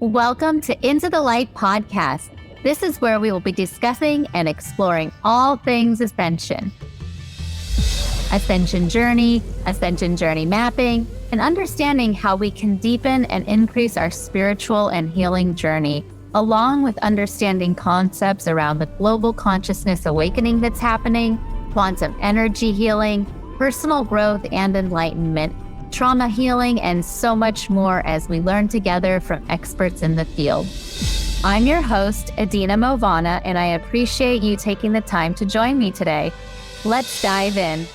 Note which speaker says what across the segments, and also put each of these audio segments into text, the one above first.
Speaker 1: Welcome to Into the Light podcast. This is where we will be discussing and exploring all things Ascension. Ascension journey mapping, and understanding how we can deepen and increase our spiritual and healing journey, along with understanding concepts around the global consciousness awakening that's happening, quantum energy healing, personal growth and enlightenment, trauma healing, and so much more as we learn together from experts in the field. I'm your host, Edina Mauvana, and I appreciate you taking the time to join me today. Let's dive in.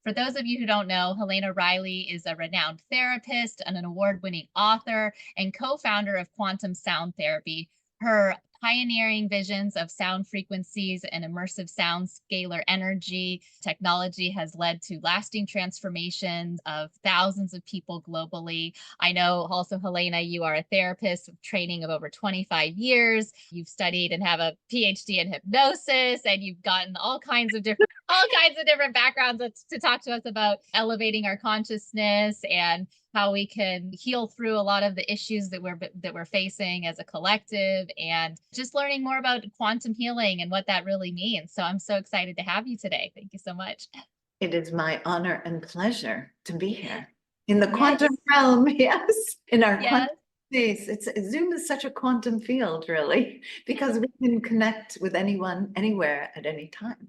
Speaker 1: For those of you who don't know, Helena Reilly is a renowned therapist and an award-winning author and co-founder of Quantum Sound Therapy. Her pioneering visions of sound frequencies and immersive sound scalar energy technology has led to lasting transformations of thousands of people globally. I know also, Helena, you are a therapist with training of over 25 years. You've studied and have a PhD in hypnosis, and you've gotten all kinds of different backgrounds to talk to us about elevating our consciousness and how we can heal through a lot of the issues that we're facing as a collective, and just learning more about quantum healing and what that really means. So I'm so excited to have you today. Thank you so much.
Speaker 2: It is my honor and pleasure to be here in the quantum realm. Yes, in our quantum space. Zoom is such a quantum field, really, because we can connect with anyone, anywhere, at any time.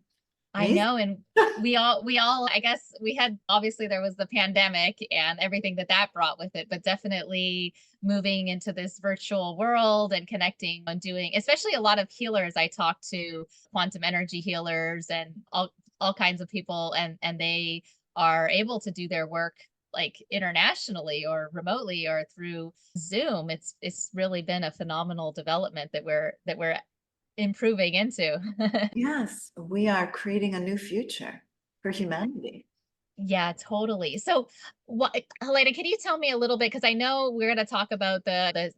Speaker 1: I know, and we all, I guess we had, obviously there was the pandemic and everything that brought with it, but definitely moving into this virtual world and connecting and doing, especially a lot of healers. I talk to quantum energy healers and all kinds of people, and they are able to do their work like internationally or remotely or through Zoom. It's really been a phenomenal development that we're improving into.
Speaker 2: Yes, we are creating a new future for humanity.
Speaker 1: Yeah, totally. So, Helena, can you tell me a little bit, because I know we're going to talk about the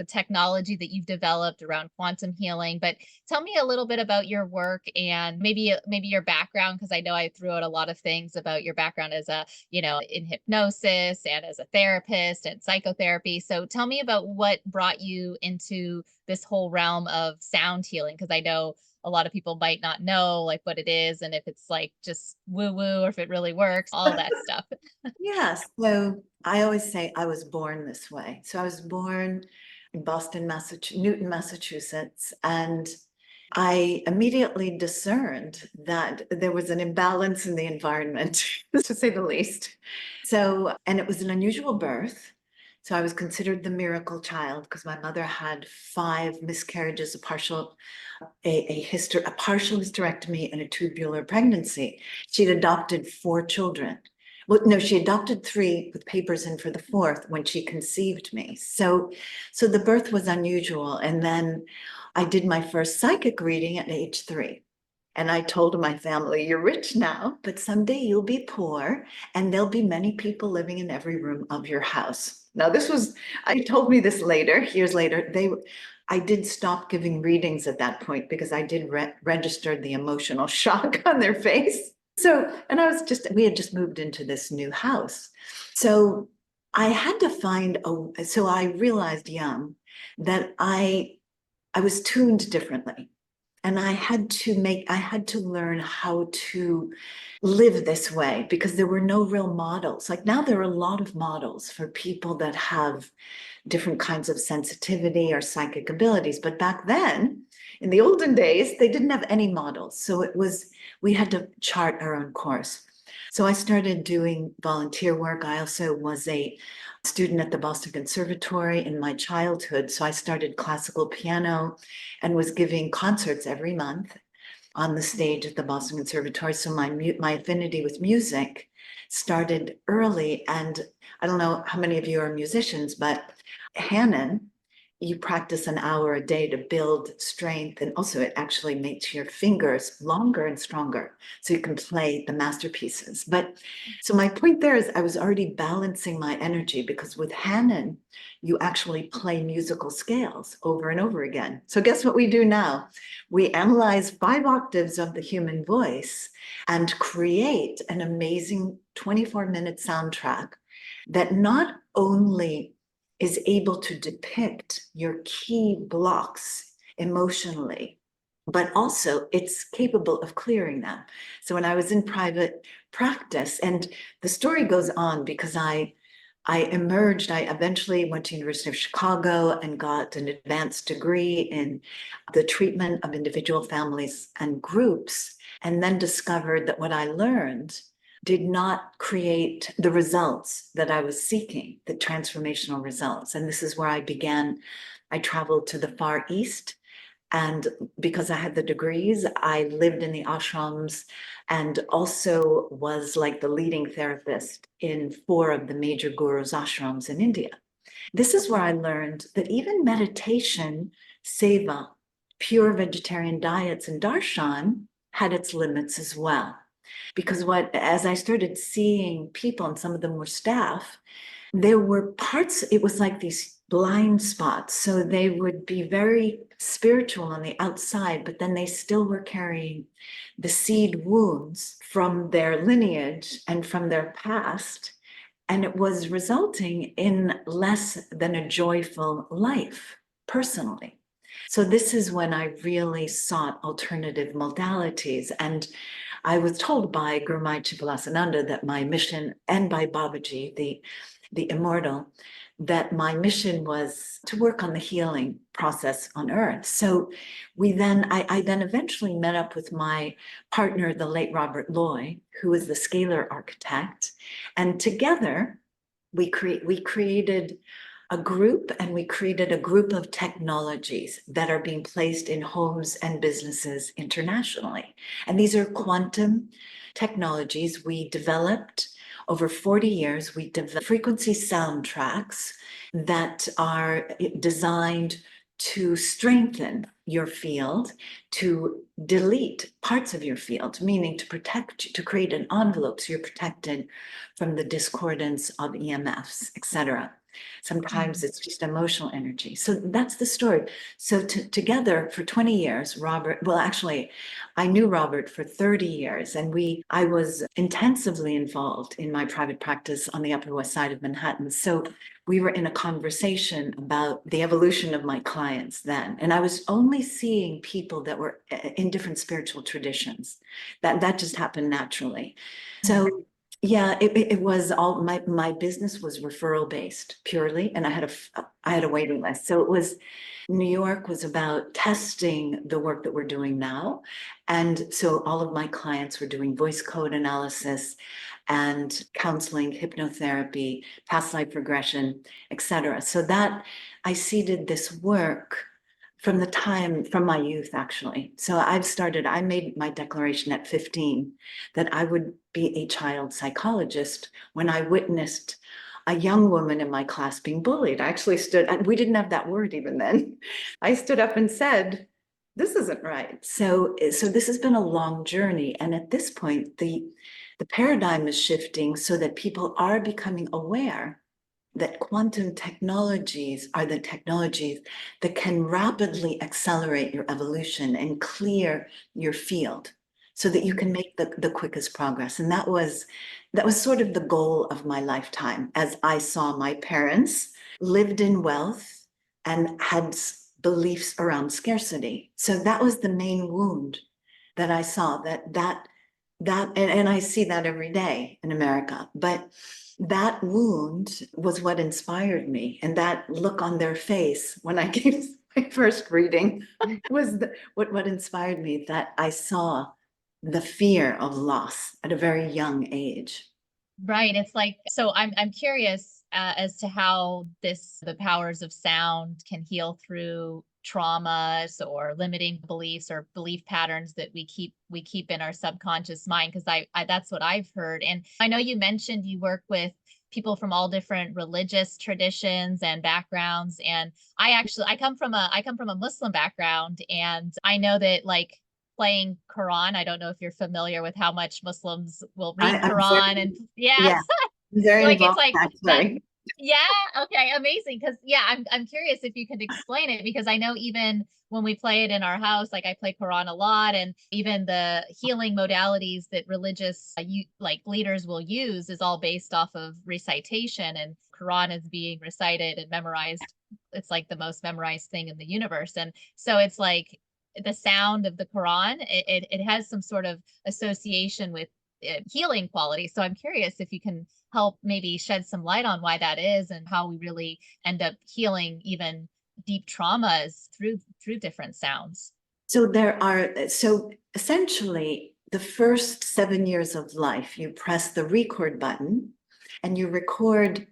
Speaker 1: technology that you've developed around quantum healing, but tell me a little bit about your work and maybe your background, because I know I threw out a lot of things about your background as in hypnosis and as a therapist and psychotherapy. So tell me about what brought you into this whole realm of sound healing, because I know a lot of people might not know like what it is and if it's like just woo-woo or if it really works, all that stuff.
Speaker 2: Yes. So I always say I was born this way. So I was born in Newton, Massachusetts, and I immediately discerned that there was an imbalance in the environment, to say the least. So, and it was an unusual birth. So I was considered the miracle child because my mother had 5 miscarriages, a partial hysterectomy, and a tubular pregnancy. She'd adopted 4 children. Well, no, she adopted 3 with papers in for the 4th when she conceived me. So the birth was unusual. And then I did my first psychic reading at age 3. And I told my family, you're rich now, but someday you'll be poor and there'll be many people living in every room of your house. Now, I told me this later, years later, I did stop giving readings at that point because I did register the emotional shock on their face. So, and we had just moved into this new house. So I had to so I realized young that I was tuned differently. And I had to learn how to live this way because there were no real models. Like now there are a lot of models for people that have different kinds of sensitivity or psychic abilities. But back then, in the olden days, they didn't have any models. So we had to chart our own course. So I started doing volunteer work. I also was a student at the Boston Conservatory in my childhood. So I started classical piano and was giving concerts every month on the stage at the Boston Conservatory. So my affinity with music started early. And I don't know how many of you are musicians, but Hannon you practice an hour a day to build strength. And also it actually makes your fingers longer and stronger so you can play the masterpieces. But so my point there is I was already balancing my energy, because with Hanon, you actually play musical scales over and over again. So guess what we do now? We analyze 5 octaves of the human voice and create an amazing 24-minute soundtrack that not only is able to depict your key blocks emotionally, but also it's capable of clearing them. So when I was in private practice, and the story goes on because I emerged, I eventually went to University of Chicago and got an advanced degree in the treatment of individual families and groups, and then discovered that what I learned did not create the results that I was seeking, the transformational results. And this is where I began. I traveled to the Far East, and because I had the degrees, I lived in the ashrams and also was like the leading therapist in 4 of the major gurus' ashrams in India. This is where I learned that even meditation, seva, pure vegetarian diets, and darshan had its limits as well. Because as I started seeing people, and some of them were staff, there were parts, it was like these blind spots. So they would be very spiritual on the outside, but then they still were carrying the seed wounds from their lineage and from their past. And it was resulting in less than a joyful life personally. So this is when I really sought alternative modalities. And I was told by Guru Mai Chipalasananda that my mission, and by Babaji, the immortal, that my mission was to work on the healing process on earth. So I then eventually met up with my partner, the late Robert Loy, who is the Scalar architect. And together we created a group, and we created a group of technologies that are being placed in homes and businesses internationally. And these are quantum technologies we developed over 40 years. We developed frequency soundtracks that are designed to strengthen your field, to delete parts of your field, meaning to protect, to create an envelope so you're protected from the discordance of EMFs, etc. Sometimes it's just emotional energy. So that's the story. So together for 20 years, actually, I knew Robert for 30 years, and I was intensively involved in my private practice on the Upper West Side of Manhattan. So we were in a conversation about the evolution of my clients then. And I was only seeing people that were in different spiritual traditions. That just happened naturally. So yeah, it was all my business was referral based purely, and I had a waiting list. So it was New York was about testing the work that we're doing now, and so all of my clients were doing voice code analysis and counseling, hypnotherapy, past life regression, etc. So that I seeded this work from my youth, actually. So I made my declaration at 15 that I would be a child psychologist when I witnessed a young woman in my class being bullied. I actually we didn't have that word even then. I stood up and said, this isn't right. So this has been a long journey. And at this point, the paradigm is shifting so that people are becoming aware that quantum technologies are the technologies that can rapidly accelerate your evolution and clear your field so that you can make the quickest progress. And that was sort of the goal of my lifetime, as I saw my parents lived in wealth and had beliefs around scarcity. So that was the main wound that I saw, and I see that every day in America. But that wound was what inspired me, and that look on their face when I gave my first reading was what inspired me, that I saw the fear of loss at a very young age.
Speaker 1: Right. It's like, so I'm curious as to how the powers of sound can heal through traumas or limiting beliefs or belief patterns that we keep in our subconscious mind. Because I that's what I've heard. And I know you mentioned you work with people from all different religious traditions and backgrounds. And I come from a Muslim background, and I know that like playing Quran, I don't know if you're familiar with how much Muslims will read
Speaker 2: I'm
Speaker 1: Quran,
Speaker 2: very,
Speaker 1: and yeah,
Speaker 2: yeah, I'm very
Speaker 1: like it's
Speaker 2: involved
Speaker 1: like that.
Speaker 2: actually.
Speaker 1: Yeah, okay, amazing. Because yeah, I'm curious if you could explain it, because I know even when we play it in our house, like I play Quran a lot, and even the healing modalities that religious like leaders will use is all based off of recitation, and Quran is being recited and memorized. It's like the most memorized thing in the universe, and so it's like the sound of the Quran. It has some sort of association with healing quality. So I'm curious if you can help maybe shed some light on why that is, and how we really end up healing even deep traumas through different sounds.
Speaker 2: So essentially the first 7 years of life, you press the record button and you record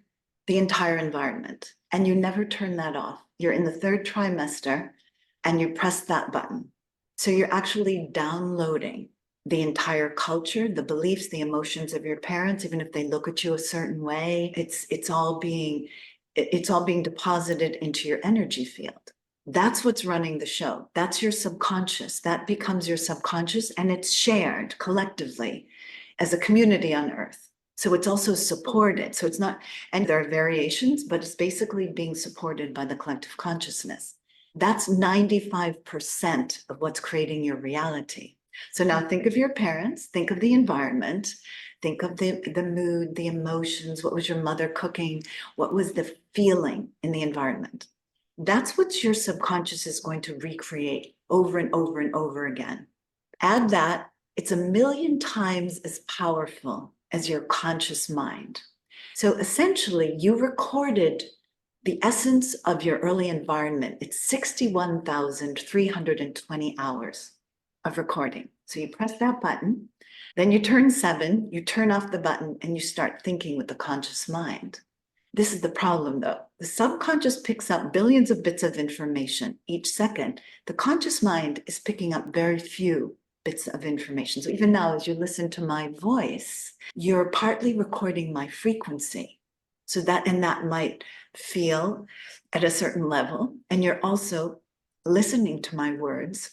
Speaker 2: the entire environment and you never turn that off. You're in the third trimester and you press that button. So you're actually downloading the entire culture, the beliefs, the emotions of your parents. Even if they look at you a certain way, it's all being deposited into your energy field. That's what's running the show. That's your subconscious. That becomes your subconscious, and it's shared collectively as a community on Earth. So it's also supported. So it's not, and there are variations, but it's basically being supported by the collective consciousness. That's 95% of what's creating your reality. So now think of your parents, think of the environment, think of the mood, the emotions. What was your mother cooking? What was the feeling in the environment? That's what your subconscious is going to recreate over and over and over again. Add that, it's 1,000,000 times as powerful as your conscious mind. So essentially, you recorded the essence of your early environment. It's 61,320 hours of recording. So you press that button, then you turn 7, you turn off the button, and you start thinking with the conscious mind. This is the problem, though. The subconscious picks up billions of bits of information each second. The conscious mind is picking up very few bits of information. So even now, as you listen to my voice, you're partly recording my frequency. So that might feel at a certain level. And you're also listening to my words.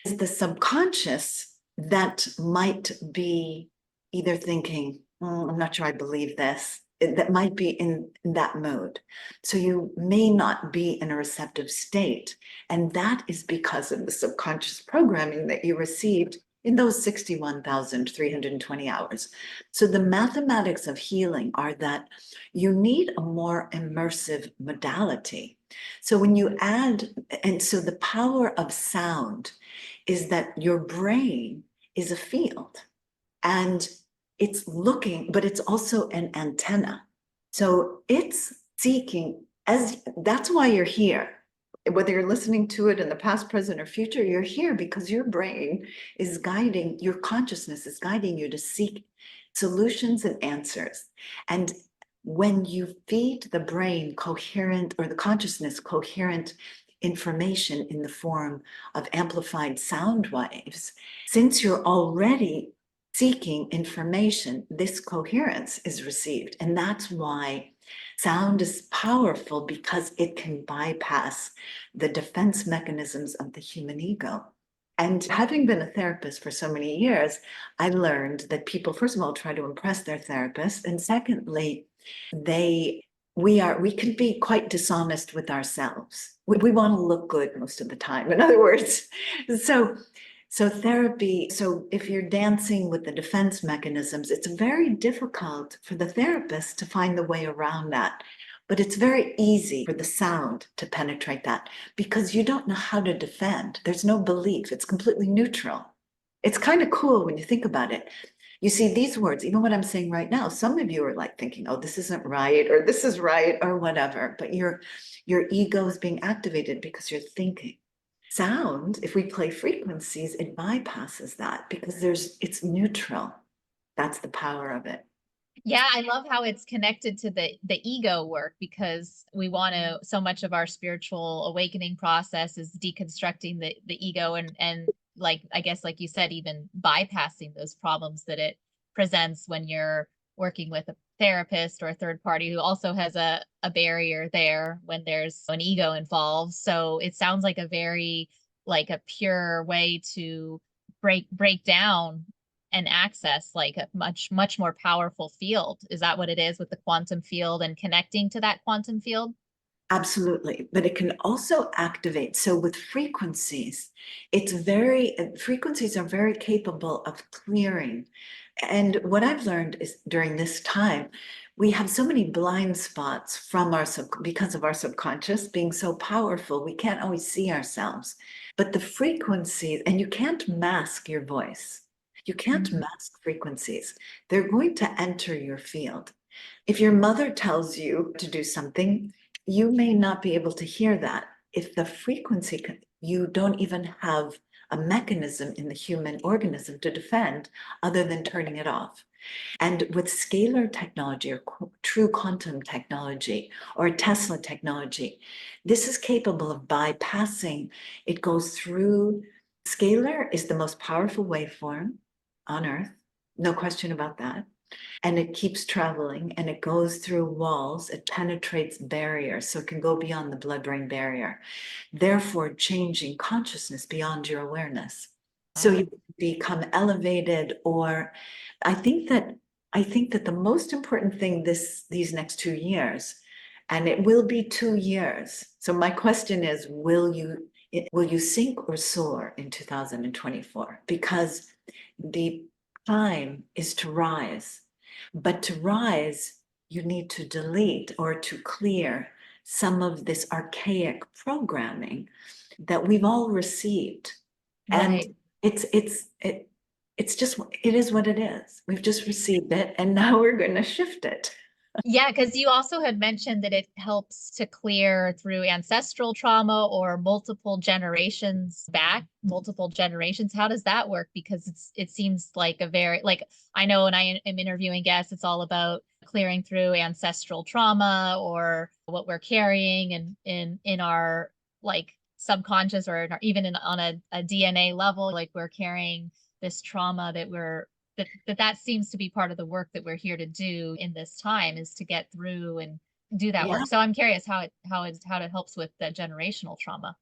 Speaker 2: The subconscious that might be either thinking, I'm not sure I believe this, that might be in that mode. So you may not be in a receptive state. And that is because of the subconscious programming that you received in those 61,320 hours. So the mathematics of healing are that you need a more immersive modality. So when you add, and so the power of sound is that your brain is a field, and it's looking, but it's also an antenna. So it's seeking, as that's why you're here. Whether you're listening to it in the past, present, or future, you're here because your brain is guiding, your consciousness is guiding you to seek solutions and answers. And when you feed the brain coherent, or the consciousness coherent information in the form of amplified sound waves, since you're already seeking information, this coherence is received. And that's why sound is powerful, because it can bypass the defense mechanisms of the human ego. And having been a therapist for so many years, I learned that people, first of all, try to impress their therapist. And secondly, we can be quite dishonest with ourselves. We want to look good most of the time, in other words. So therapy, so if you're dancing with the defense mechanisms, it's very difficult for the therapist to find the way around that. But it's very easy for the sound to penetrate that, because you don't know how to defend. There's no belief. It's completely neutral. It's kind of cool when you think about it. You see these words, even what I'm saying right now, some of you are like thinking, oh, this isn't right, or this is right, or whatever. But your ego is being activated because you're thinking. Sound, if we play frequencies, it bypasses that, because it's neutral. That's the power of it.
Speaker 1: Yeah, I love how it's connected to the ego work, because we want to, so much of our spiritual awakening process is deconstructing the ego, and like I guess like you said, even bypassing those problems that it presents when you're working with a therapist or a third party who also has a barrier there when there's an ego involved. So it sounds like a very like a pure way to break down and access like a much more powerful field. Is that what it is with the quantum field and connecting to that quantum field?
Speaker 2: Absolutely, but it can also activate. So with frequencies, frequencies are very capable of clearing. And what I've learned is during this time, we have so many blind spots from because of our subconscious being so powerful, we can't always see ourselves. But the frequencies, and you can't mask your voice. You can't
Speaker 1: Mhm.
Speaker 2: mask frequencies. They're going to enter your field. If your mother tells you to do something, you may not be able to hear that. If the frequency, you don't even have a mechanism in the human organism to defend other than turning it off. And with scalar technology or true quantum technology or Tesla technology, this is capable of bypassing. It goes through, scalar is the most powerful waveform on Earth, no question about that. And it keeps traveling and it goes through walls, it penetrates barriers, so it can go beyond the blood-brain barrier, therefore changing consciousness beyond your awareness. So
Speaker 1: Wow.
Speaker 2: you become elevated, or I think that the most important thing these next 2 years, and it will be 2 years. So my question is, will you sink or soar in 2024? Because the time is to rise. But to rise, you need to delete or to clear some of this archaic programming that we've all received. And
Speaker 1: Right.
Speaker 2: it's just, it is what it is. We've just received it and now we're going to shift it.
Speaker 1: Yeah, because you also had mentioned that it helps to clear through ancestral trauma or multiple generations back, multiple generations. How does that work? Because it seems like a very like I know when I am interviewing guests, it's all about clearing through ancestral trauma or what we're carrying and in our like subconscious or in our, even in on a DNA level, like we're carrying this trauma that we're that seems to be part of the work that we're here to do in this time is to get through and do that
Speaker 2: Yeah.
Speaker 1: work. So I'm curious how it helps with the generational trauma.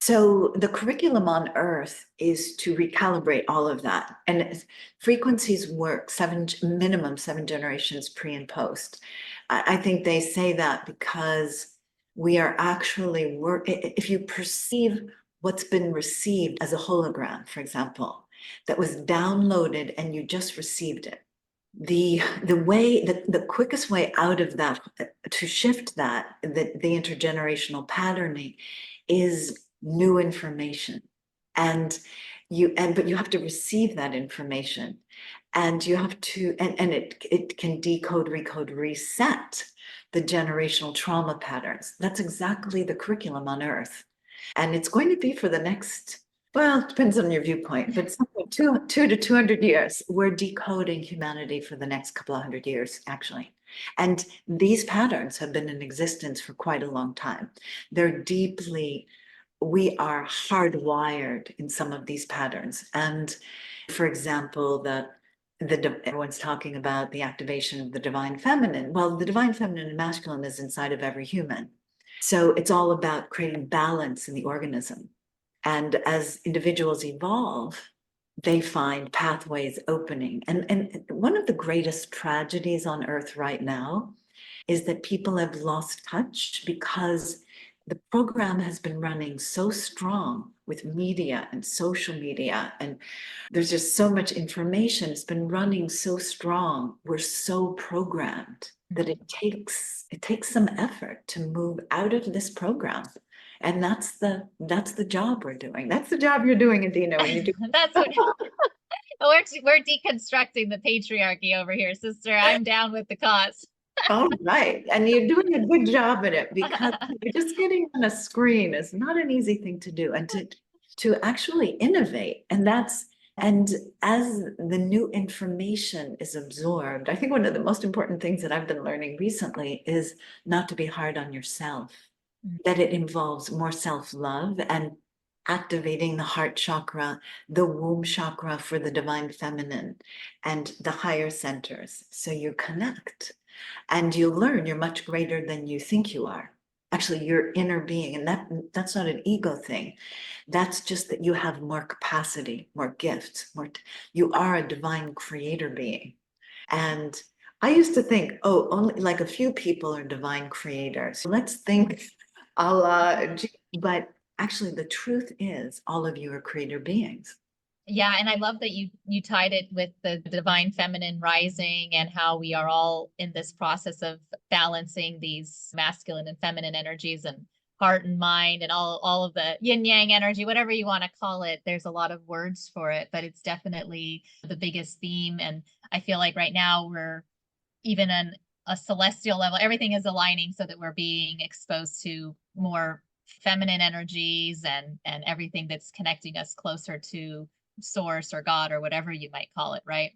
Speaker 2: So the curriculum on Earth is to recalibrate all of that. And frequencies work minimum 7 generations pre and post. I think they say that because we are actually if you perceive what's been received as a hologram, for example, that was downloaded and you just received it. The quickest way out of that, to shift that, the intergenerational patterning, is new information. And but you have to receive that information, and you have to, and it can decode, recode, reset the generational trauma patterns. That's exactly the curriculum on Earth. And it's going to be for the next, well, it depends on your viewpoint, but something two to 200 years. We're decoding humanity for the next couple of 100 years, actually. And these patterns have been in existence for quite a long time. They're deeply, we are hardwired in some of these patterns. And for example, everyone's talking about the activation of the divine feminine. Well, the divine feminine and masculine is inside of every human. So it's all about creating balance in the organism. And as individuals evolve, they find pathways opening. And one of the greatest tragedies on Earth right now is that people have lost touch because the program has been running so strong with media and social media, and there's just so much information. It's been running so strong. We're so programmed that it takes some effort to move out of this program. And that's the job we're doing. That's the job you're doing, Edina, when you do.
Speaker 1: That's what we're deconstructing the patriarchy over here, sister. I'm down with the cause.
Speaker 2: All right. And you're doing a good job at it, because just getting on a screen is not an easy thing to do, and to actually innovate. And as the new information is absorbed, I think one of the most important things that I've been learning recently is not to be hard on yourself, that it involves more self-love and activating the heart chakra, the womb chakra for the divine feminine, and the higher centers. So you connect and you learn you're much greater than you think you are. Actually, your inner being, and that's not an ego thing. That's just that you have more capacity, more gifts, you are a divine creator being. And I used to think, oh, only like a few people are divine creators. Let's think a la, but actually the truth is all of you are creator beings.
Speaker 1: Yeah, and I love that you tied it with the divine feminine rising and how we are all in this process of balancing these masculine and feminine energies and heart and mind and all of the yin yang energy, whatever you want to call it. There's a lot of words for it, but it's definitely the biggest theme. And I feel like right now we're even on a celestial level, everything is aligning so that we're being exposed to more feminine energies and everything that's connecting us closer to source or God or whatever you might call it, right?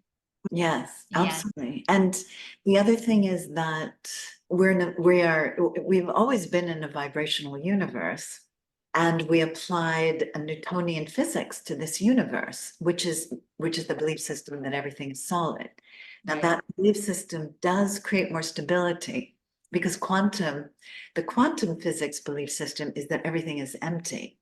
Speaker 2: Yes,
Speaker 1: Yeah.
Speaker 2: absolutely. And the other thing is that we've always been in a vibrational universe, and we applied a Newtonian physics to this universe, which is the belief system that everything is solid. Now
Speaker 1: Right.
Speaker 2: that belief system does create more stability because the quantum physics belief system is that everything is empty.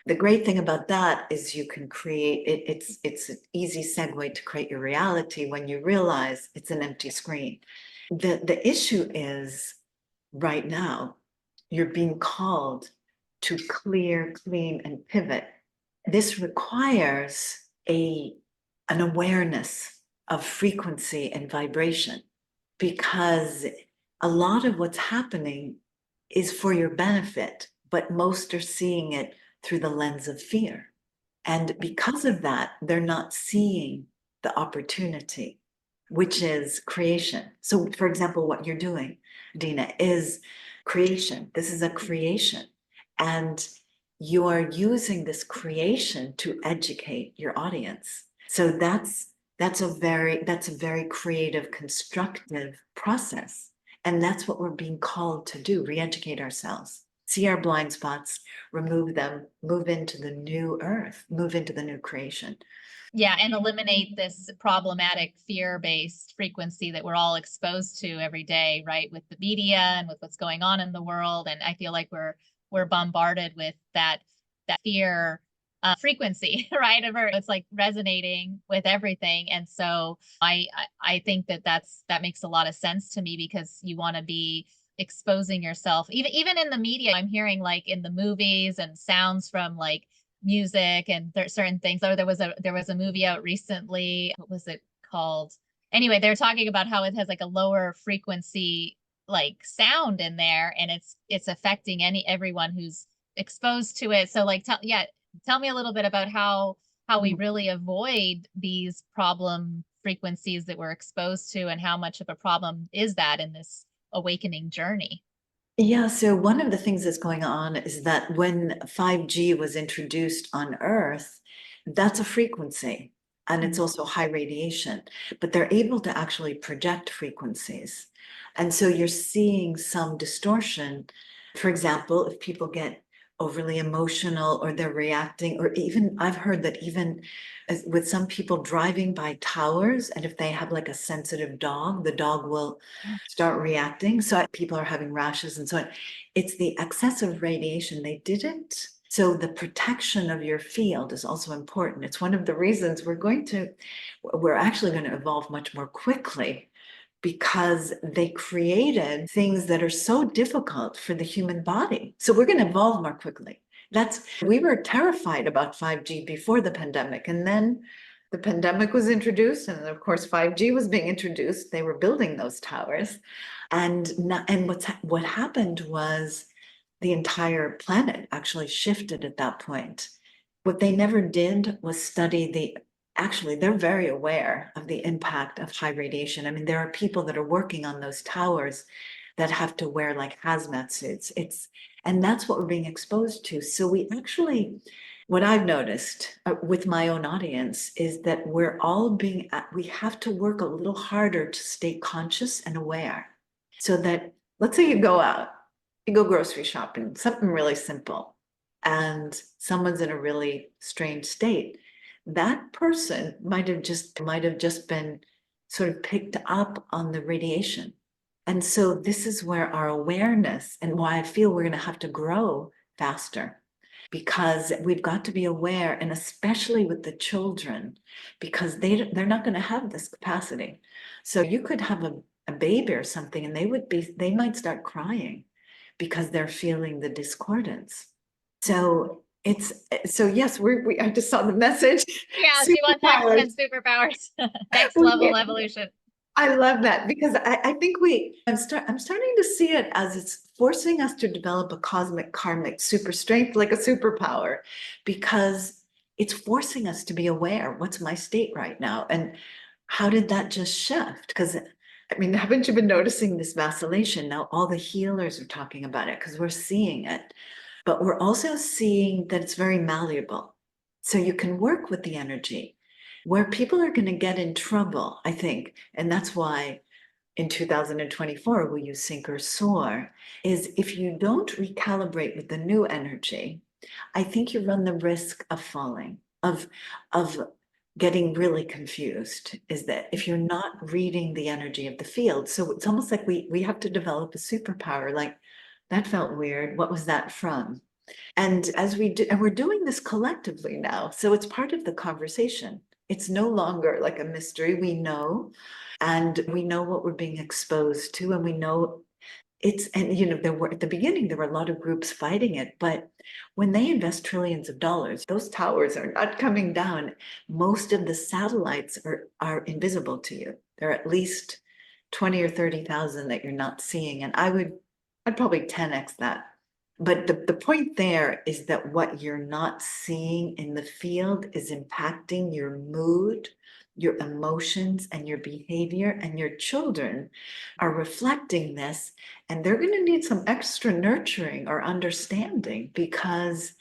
Speaker 2: The great thing about that is you can create it, it's an easy segue to create your reality when you realize it's an empty screen. The issue is right now, you're being called to clear, clean, and pivot. This requires an awareness of frequency and vibration because a lot of what's happening is for your benefit, but most are seeing it through the lens of fear. And because of that, they're not seeing the opportunity, which is creation. So, for example, what you're doing, Dina, is creation. This is a creation. And you are using this creation to educate your audience. So that's a very creative, constructive process. And that's what we're being called to do, re-educate ourselves, see our blind spots, remove them, move into the new earth, move into the new creation.
Speaker 1: Yeah, and eliminate this problematic fear-based frequency that we're all exposed to every day, right? With the media and with what's going on in the world. And I feel like we're bombarded with that fear frequency, right? It's like resonating with everything. And so I think that makes a lot of sense to me because you want to be exposing yourself. Even in the media, I'm hearing like in the movies and sounds from like music and certain things. Oh, there was a movie out recently. What was it called? Anyway, they're talking about how it has like a lower frequency like sound in there, and it's affecting everyone who's exposed to it. So like tell me a little bit about how we really avoid these problem frequencies that we're exposed to, and how much of a problem is that in this awakening journey.
Speaker 2: Yeah, so one of the things that's going on is that when 5G was introduced on Earth, that's a frequency and it's also high radiation, but they're able to actually project frequencies. And so you're seeing some distortion. For example, if people get overly emotional or they're reacting, or even I've heard that even with some people driving by towers, and if they have like a sensitive dog, the dog will start reacting. So people are having rashes and so on. It's the excessive radiation. They didn't. So the protection of your field is also important. It's one of the reasons we're actually going to evolve much more quickly because they created things that are so difficult for the human body. So we're going to evolve more quickly. We were terrified about 5G before the pandemic. And then the pandemic was introduced. And of course, 5G was being introduced. They were building those towers. And what happened was the entire planet actually shifted at that point. What they never did was study actually, they're very aware of the impact of high radiation. I mean, there are people that are working on those towers that have to wear like hazmat suits. And that's what we're being exposed to. So what I've noticed with my own audience is that we have to work a little harder to stay conscious and aware. So that, let's say you go out, you go grocery shopping, something really simple. and someone's in a really strange state, that person might have just been sort of picked up on the radiation. And so this is where our awareness, and why I feel we're going to have to grow faster, because we've got to be aware, and especially with the children, because they're not going to have this capacity. So you could have a baby or something, and they might start crying because they're feeling the discordance. So yes, I just saw the message.
Speaker 1: Yeah, she wants
Speaker 2: Superpowers.
Speaker 1: X-Men superpowers. Next level
Speaker 2: We-
Speaker 1: evolution.
Speaker 2: I love that, because I think I'm starting to see it as it's forcing us to develop a cosmic karmic super strength, like a superpower, because it's forcing us to be aware, what's my state right now? And how did that just shift? Because I mean, haven't you been noticing this vacillation? Now all the healers are talking about it because we're seeing it, but we're also seeing that it's very malleable. So you can work with the energy. Where people are going to get in trouble, I think, and that's why in 2024 we use Sink or Soar, is if you don't recalibrate with the new energy, I think you run the risk of falling, of getting really confused, is that if you're not reading the energy of the field. So it's almost like we have to develop a superpower, like that felt weird. What was that from? And as we do, and we're doing this collectively now, so it's part of the conversation. It's no longer like a mystery. We know, and we know what we're being exposed to, and we know and there were, at the beginning, there were a lot of groups fighting it, but when they invest trillions of dollars, those towers are not coming down. Most of the satellites are invisible to you. There are at least 20 or 30,000 that you're not seeing. And I'd probably 10x that. But the point there is that what you're not seeing in the field is impacting your mood, your emotions, and your behavior, and your children are reflecting this, and they're going to need some extra nurturing or understanding, because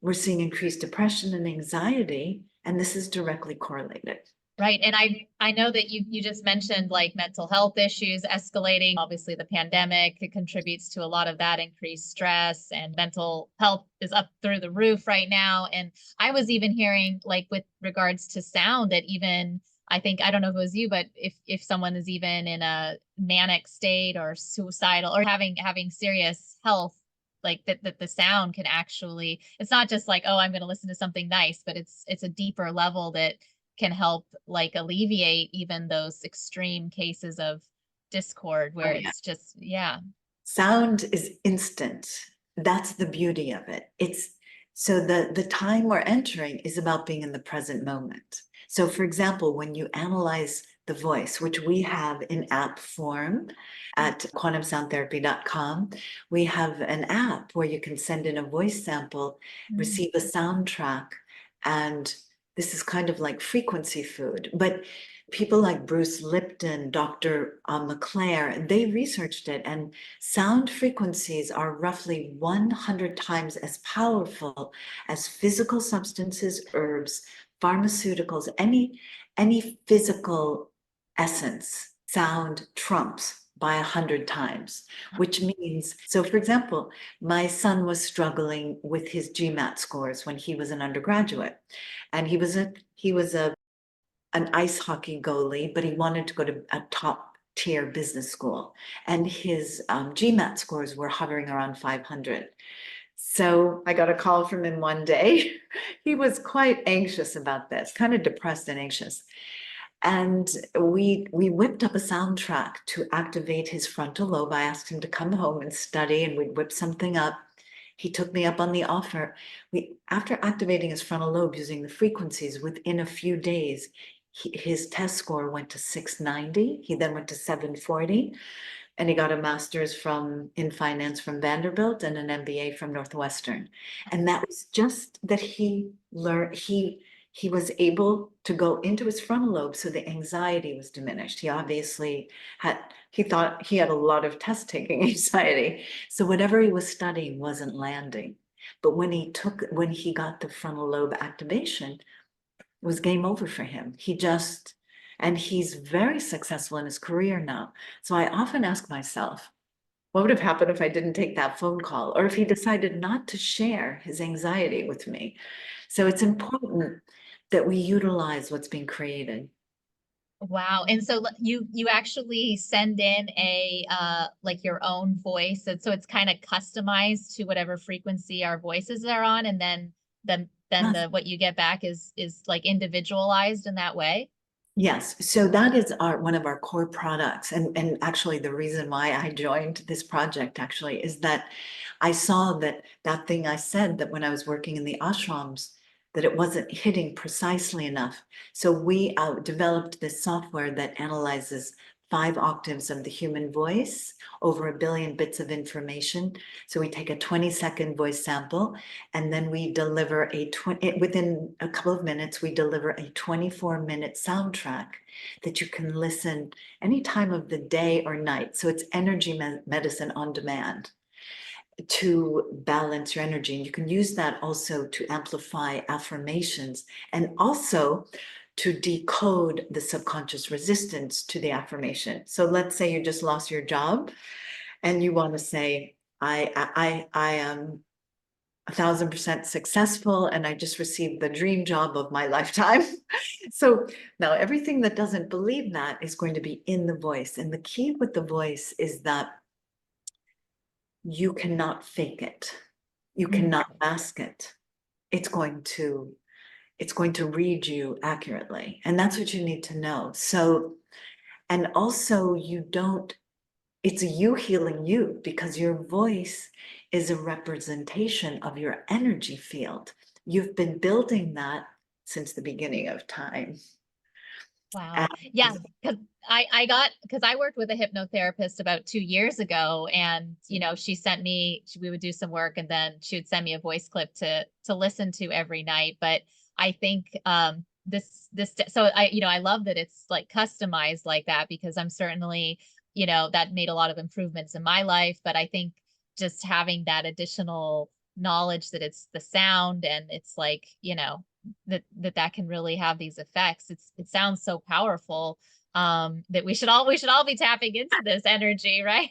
Speaker 2: we're seeing increased depression and anxiety, and this is directly correlated.
Speaker 1: Right. And I know that you just mentioned like mental health issues escalating. Obviously, the pandemic, it contributes to a lot of that increased stress, and mental health is up through the roof right now. And I was even hearing, like, with regards to sound, that even, I think, I don't know if it was you, but if someone is even in a manic state or suicidal or having serious health, like that the sound can actually, it's not just like, oh, I'm going to listen to something nice, but it's a deeper level that can help like alleviate even those extreme cases of discord where it's just, yeah.
Speaker 2: Sound is instant. That's the beauty of it. So the time we're entering is about being in the present moment. So for example, when you analyze the voice, which we have in app form at quantumsoundtherapy.com, we have an app where you can send in a voice sample, receive a soundtrack, and this is kind of like frequency food. But people like Bruce Lipton, Dr. McClare, they researched it, and sound frequencies are roughly 100 times as powerful as physical substances, herbs, pharmaceuticals, any physical essence. Sound trumps by 100 times, which means, so for example, my son was struggling with his GMAT scores when he was an undergraduate, and he was an ice hockey goalie, but he wanted to go to a top tier business school, and his GMAT scores were hovering around 500. So I got a call from him one day. He was quite anxious about this, kind of depressed and anxious. And we whipped up a soundtrack to activate his frontal lobe. I asked him to come home and study, and we'd whip something up. He took me up on the offer. After activating his frontal lobe using the frequencies, within a few days, his test score went to 690. He then went to 740, and he got a master's in finance from Vanderbilt and an MBA from Northwestern. And that was just that he learned, he was able to go into his frontal lobe, so the anxiety was diminished. He obviously he thought he had a lot of test taking anxiety. So whatever he was studying wasn't landing. But when he got the frontal lobe activation, it was game over for him. And he's very successful in his career now. So I often ask myself, what would have happened if I didn't take that phone call, or if he decided not to share his anxiety with me? So it's important that we utilize what's being created.
Speaker 1: Wow. And so you actually send in a like your own voice. And so it's kind of customized to whatever frequency our voices are on, and then
Speaker 2: Yes.
Speaker 1: the what you get back is like individualized in that way.
Speaker 2: Yes, so that is one of our core products. And actually the reason why I joined this project actually is that I saw that thing I said, that when I was working in the ashrams, that it wasn't hitting precisely enough. So we developed this software that analyzes 5 octaves of the human voice over 1 billion bits of information. So we take a 20-second voice sample, and then we deliver within a couple of minutes, we deliver a 24-minute soundtrack that you can listen any time of the day or night. So it's energy medicine on demand to balance your energy. And you can use that also to amplify affirmations, and also to decode the subconscious resistance to the affirmation. So let's say you just lost your job and you want to say, I am 1,000% successful, and I just received the dream job of my lifetime. So now everything that doesn't believe that is going to be in the voice. And the key with the voice is that you cannot fake it. You cannot mask it. It's going to read you accurately. And that's what you need to know. So, and also it's you healing you, because your voice is a representation of your energy field. You've been building that since the beginning of time.
Speaker 1: Wow.
Speaker 2: And
Speaker 1: Yeah, because I worked with a hypnotherapist about 2 years ago, and we would do some work, and then she would send me a voice clip to listen to every night. But I think so I love that it's like customized like that, because I'm certainly, that made a lot of improvements in my life. But I think just having that additional knowledge that it's the sound, and it's like, that can really have these effects. It sounds so powerful, that we should all be tapping into this energy, right?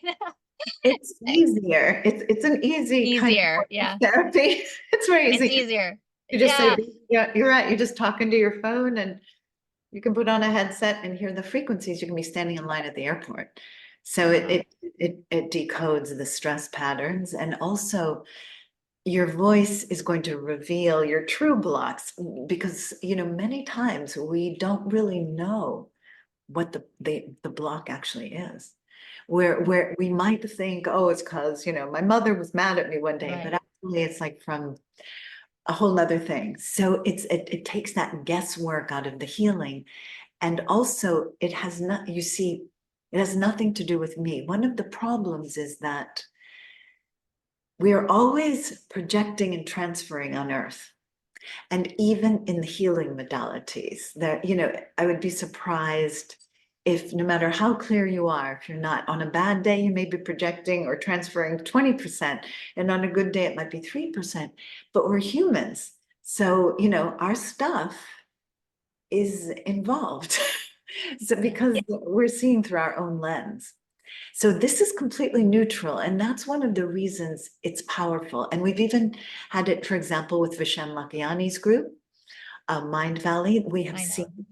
Speaker 2: it's easier. It's an easy kind
Speaker 1: Easier.
Speaker 2: of
Speaker 1: Yeah.
Speaker 2: therapy. It's very
Speaker 1: It's
Speaker 2: easy.
Speaker 1: easier.
Speaker 2: You just say,
Speaker 1: Yeah.
Speaker 2: yeah, you're right. You just talk into your phone, and you can put on a headset and hear the frequencies. You can be standing in line at the airport. So
Speaker 1: Wow.
Speaker 2: it decodes the stress patterns, and also your voice is going to reveal your true blocks, because many times we don't really know what the block actually is. Where we might think, oh, it's because my mother was mad at me one day, but
Speaker 1: Right.
Speaker 2: actually it's like from a whole other thing. So it takes that guesswork out of the healing. And also it has nothing to do with me. One of the problems is that we are always projecting and transferring on earth. And even in the healing modalities, that, I would be surprised if, no matter how clear you are, if you're not, on a bad day, you may be projecting or transferring 20%, and on a good day, it might be 3%. But we're humans. So, our stuff is involved. So, because we're seeing through our own lens. So this is completely neutral, and that's one of the reasons it's powerful. And we've even had it, for example, with Vishen Lakhiani's group, Mind Valley. We have
Speaker 1: I know.
Speaker 2: seen,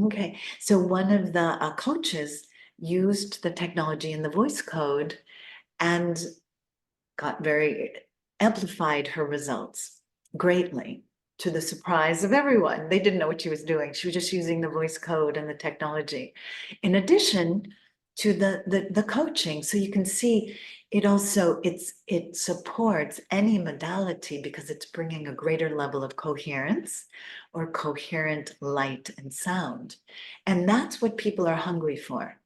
Speaker 2: okay, so one of the coaches used the technology in the voice code and got very amplified her results greatly, to the surprise of everyone. They didn't know what she was doing. She was just using the voice code and the technology, in addition to the coaching. So you can see it supports any modality, because it's bringing a greater level of coherence, or coherent light and sound. And that's what people are hungry for.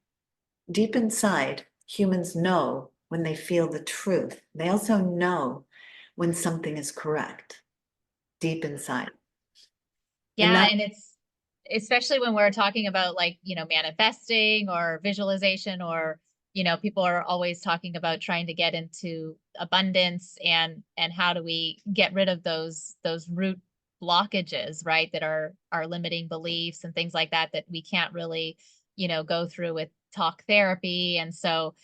Speaker 2: Deep inside, humans know when they feel the truth. They also know when something is correct, deep inside. And
Speaker 1: Yeah, and it's especially when we're talking about, like, manifesting or visualization, or people are always talking about trying to get into abundance, and how do we get rid of those root blockages, right? That are limiting beliefs and things like that we can't really, go through talk therapy. And so,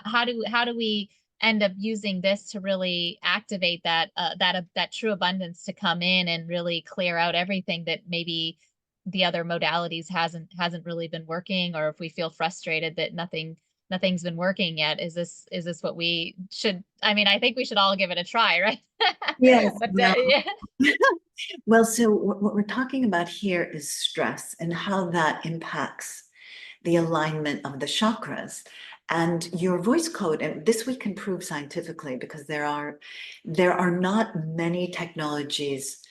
Speaker 1: how do we end up using this to really activate that true abundance to come in and really clear out everything that maybe the other modalities hasn't really been working, or if we feel frustrated that nothing's been working yet. Is this what we should, I mean, I think we should all give it a try, right?
Speaker 2: Yes.
Speaker 1: But
Speaker 2: Well,
Speaker 1: yeah.
Speaker 2: well, so what we're talking about here is stress and how that impacts the alignment of the chakras. And your voice code, and this we can prove scientifically, because there are not many technologies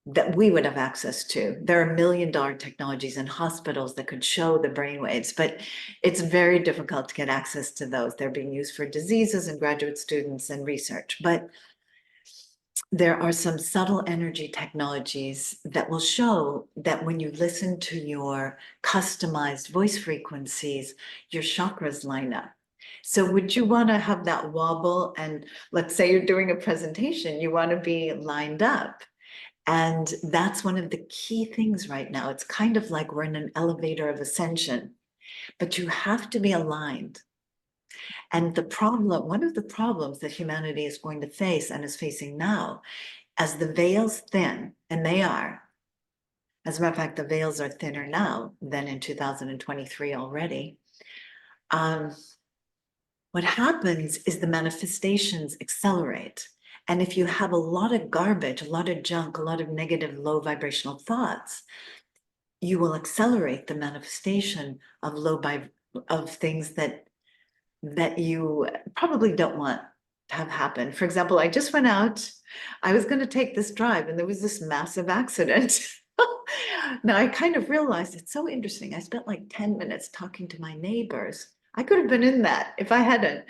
Speaker 2: that we would have access to. There are $1 million technologies in hospitals that could show the brainwaves, but it's very difficult to get access to those. They're being used for diseases and graduate students and research. But there are some subtle energy technologies that will show that when you listen to your customized voice frequencies, your chakras line up. So would you want to have that wobble? And let's say you're doing a presentation, you want to be lined up. And that's one of the key things right now. It's kind of like we're in an elevator of ascension, but you have to be aligned. And one of the problems that humanity is going to face and is facing now, as the veils thin, and they are, as a matter of fact, the veils are thinner now than in 2023 already. What happens is the manifestations accelerate. And if you have a lot of garbage, a lot of junk, a lot of negative, low vibrational thoughts, you will accelerate the manifestation of of things that you probably don't want to have happen. For example, I just went out, I was going to take this drive, and there was this massive accident. Now I kind of realized it's so interesting. I spent like 10 minutes talking to my neighbors. I could have been in that if I hadn't.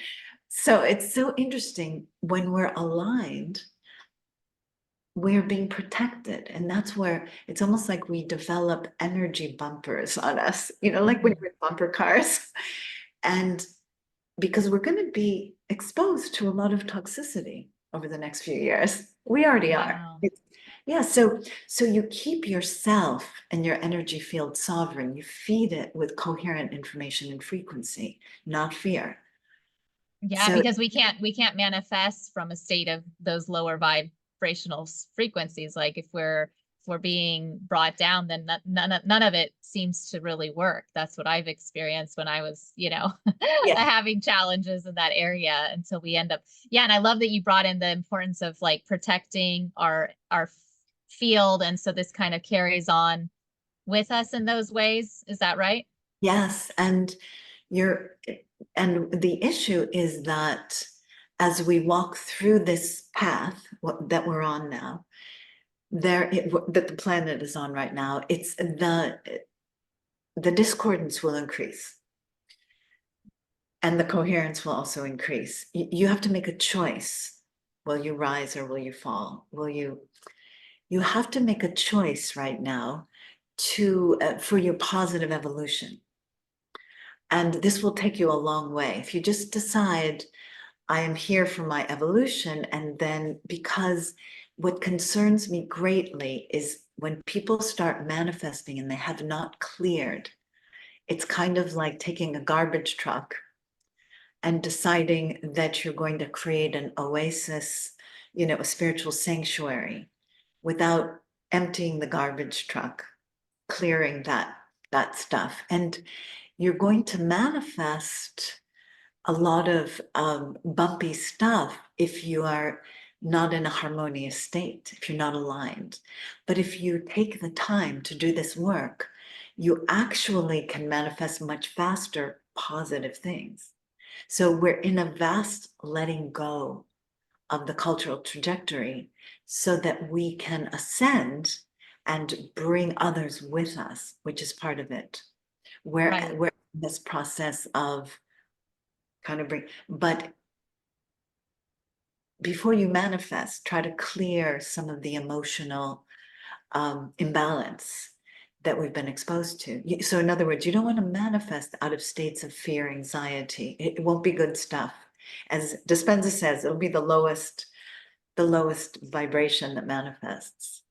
Speaker 2: So it's so interesting when we're aligned, we're being protected. And that's where it's almost like we develop energy bumpers on us, like when you're in bumper cars. And because we're going to be exposed to a lot of toxicity over the next few years. We already are.
Speaker 1: Wow.
Speaker 2: Yeah, so you keep yourself and your energy field sovereign. You feed it with coherent information and frequency, not fear.
Speaker 1: Yeah,
Speaker 2: So
Speaker 1: because we can't manifest from a state of those lower vibrational frequencies. Like if we're being brought down, then none of it seems to really work. That's what I've experienced when I was,
Speaker 2: yeah,
Speaker 1: having challenges in that area until we end up. Yeah, and I love that you brought in the importance of like protecting our field, and so this kind of carries on with us in those ways. Is that right?
Speaker 2: yes, and the issue is that as we walk through this path that we're on now, that the planet is on right now, it's the discordance will increase and the coherence will also increase. You have to make a choice. Will you rise or will you fall? You have to make a choice right now for your positive evolution. And this will take you a long way. If you just decide, I am here for my evolution, and then because what concerns me greatly is when people start manifesting and they have not cleared, it's kind of like taking a garbage truck and deciding that you're going to create an oasis, a spiritual sanctuary without emptying the garbage truck, clearing that stuff. And you're going to manifest a lot of bumpy stuff if you are not in a harmonious state, if you're not aligned. But if you take the time to do this work, you actually can manifest much faster positive things. So we're in a vast letting go of the cultural trajectory so that we can ascend and bring others with us, which is part of it.
Speaker 1: Right.
Speaker 2: We're in this process of kind of but before you manifest, try to clear some of the emotional imbalance that we've been exposed to. So in other words, you don't want to manifest out of states of fear, anxiety. It won't be good stuff. As Dispenza says, it'll be the lowest vibration that manifests.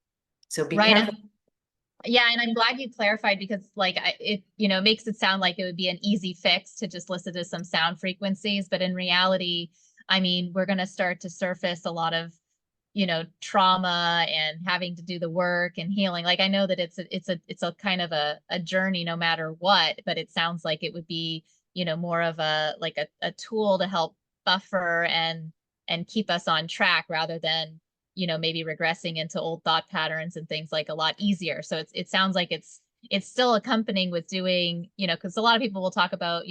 Speaker 2: So be
Speaker 1: Right.
Speaker 2: careful.
Speaker 1: And Yeah, and I'm glad you clarified because like it, makes it sound like it would be an easy fix to just listen to some sound frequencies, but in reality, I mean, we're going to start to surface a lot of, trauma and having to do the work and healing. Like I know that it's a kind of a journey no matter what, but it sounds like it would be, more of a like a tool to help buffer and keep us on track rather than maybe regressing into old thought patterns and things like a lot easier. So it sounds like it's still accompanying with doing, because a lot of people will talk about,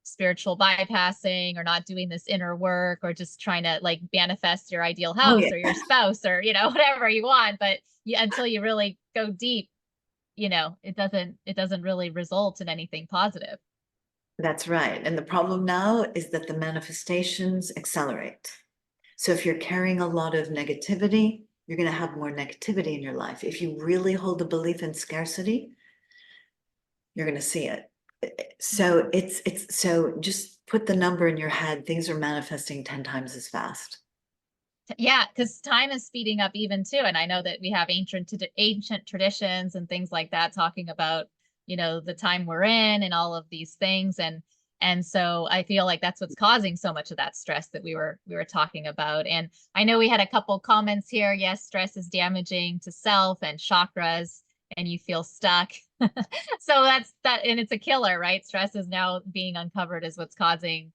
Speaker 1: spiritual bypassing or not doing this inner work or just trying to like manifest your ideal
Speaker 2: Oh,
Speaker 1: house
Speaker 2: yeah.
Speaker 1: or your spouse or, whatever you want. But until you really go deep, it doesn't really result in anything positive.
Speaker 2: That's right. And the problem now is that the manifestations accelerate. So if you're carrying a lot of negativity, you're going to have more negativity in your life. If you really hold a belief in scarcity, you're going to see it. So so just put the number in your head. Things are manifesting 10 times as fast.
Speaker 1: Yeah, because time is speeding up even too. And I know that we have ancient traditions and things like that talking about, the time we're in and all of these things. And so I feel like that's what's causing so much of that stress that we were talking about. And I know we had a couple comments here. Yes, stress is damaging to self and chakras, and you feel stuck. So that's that, and it's a killer, right? Stress is now being uncovered as what's causing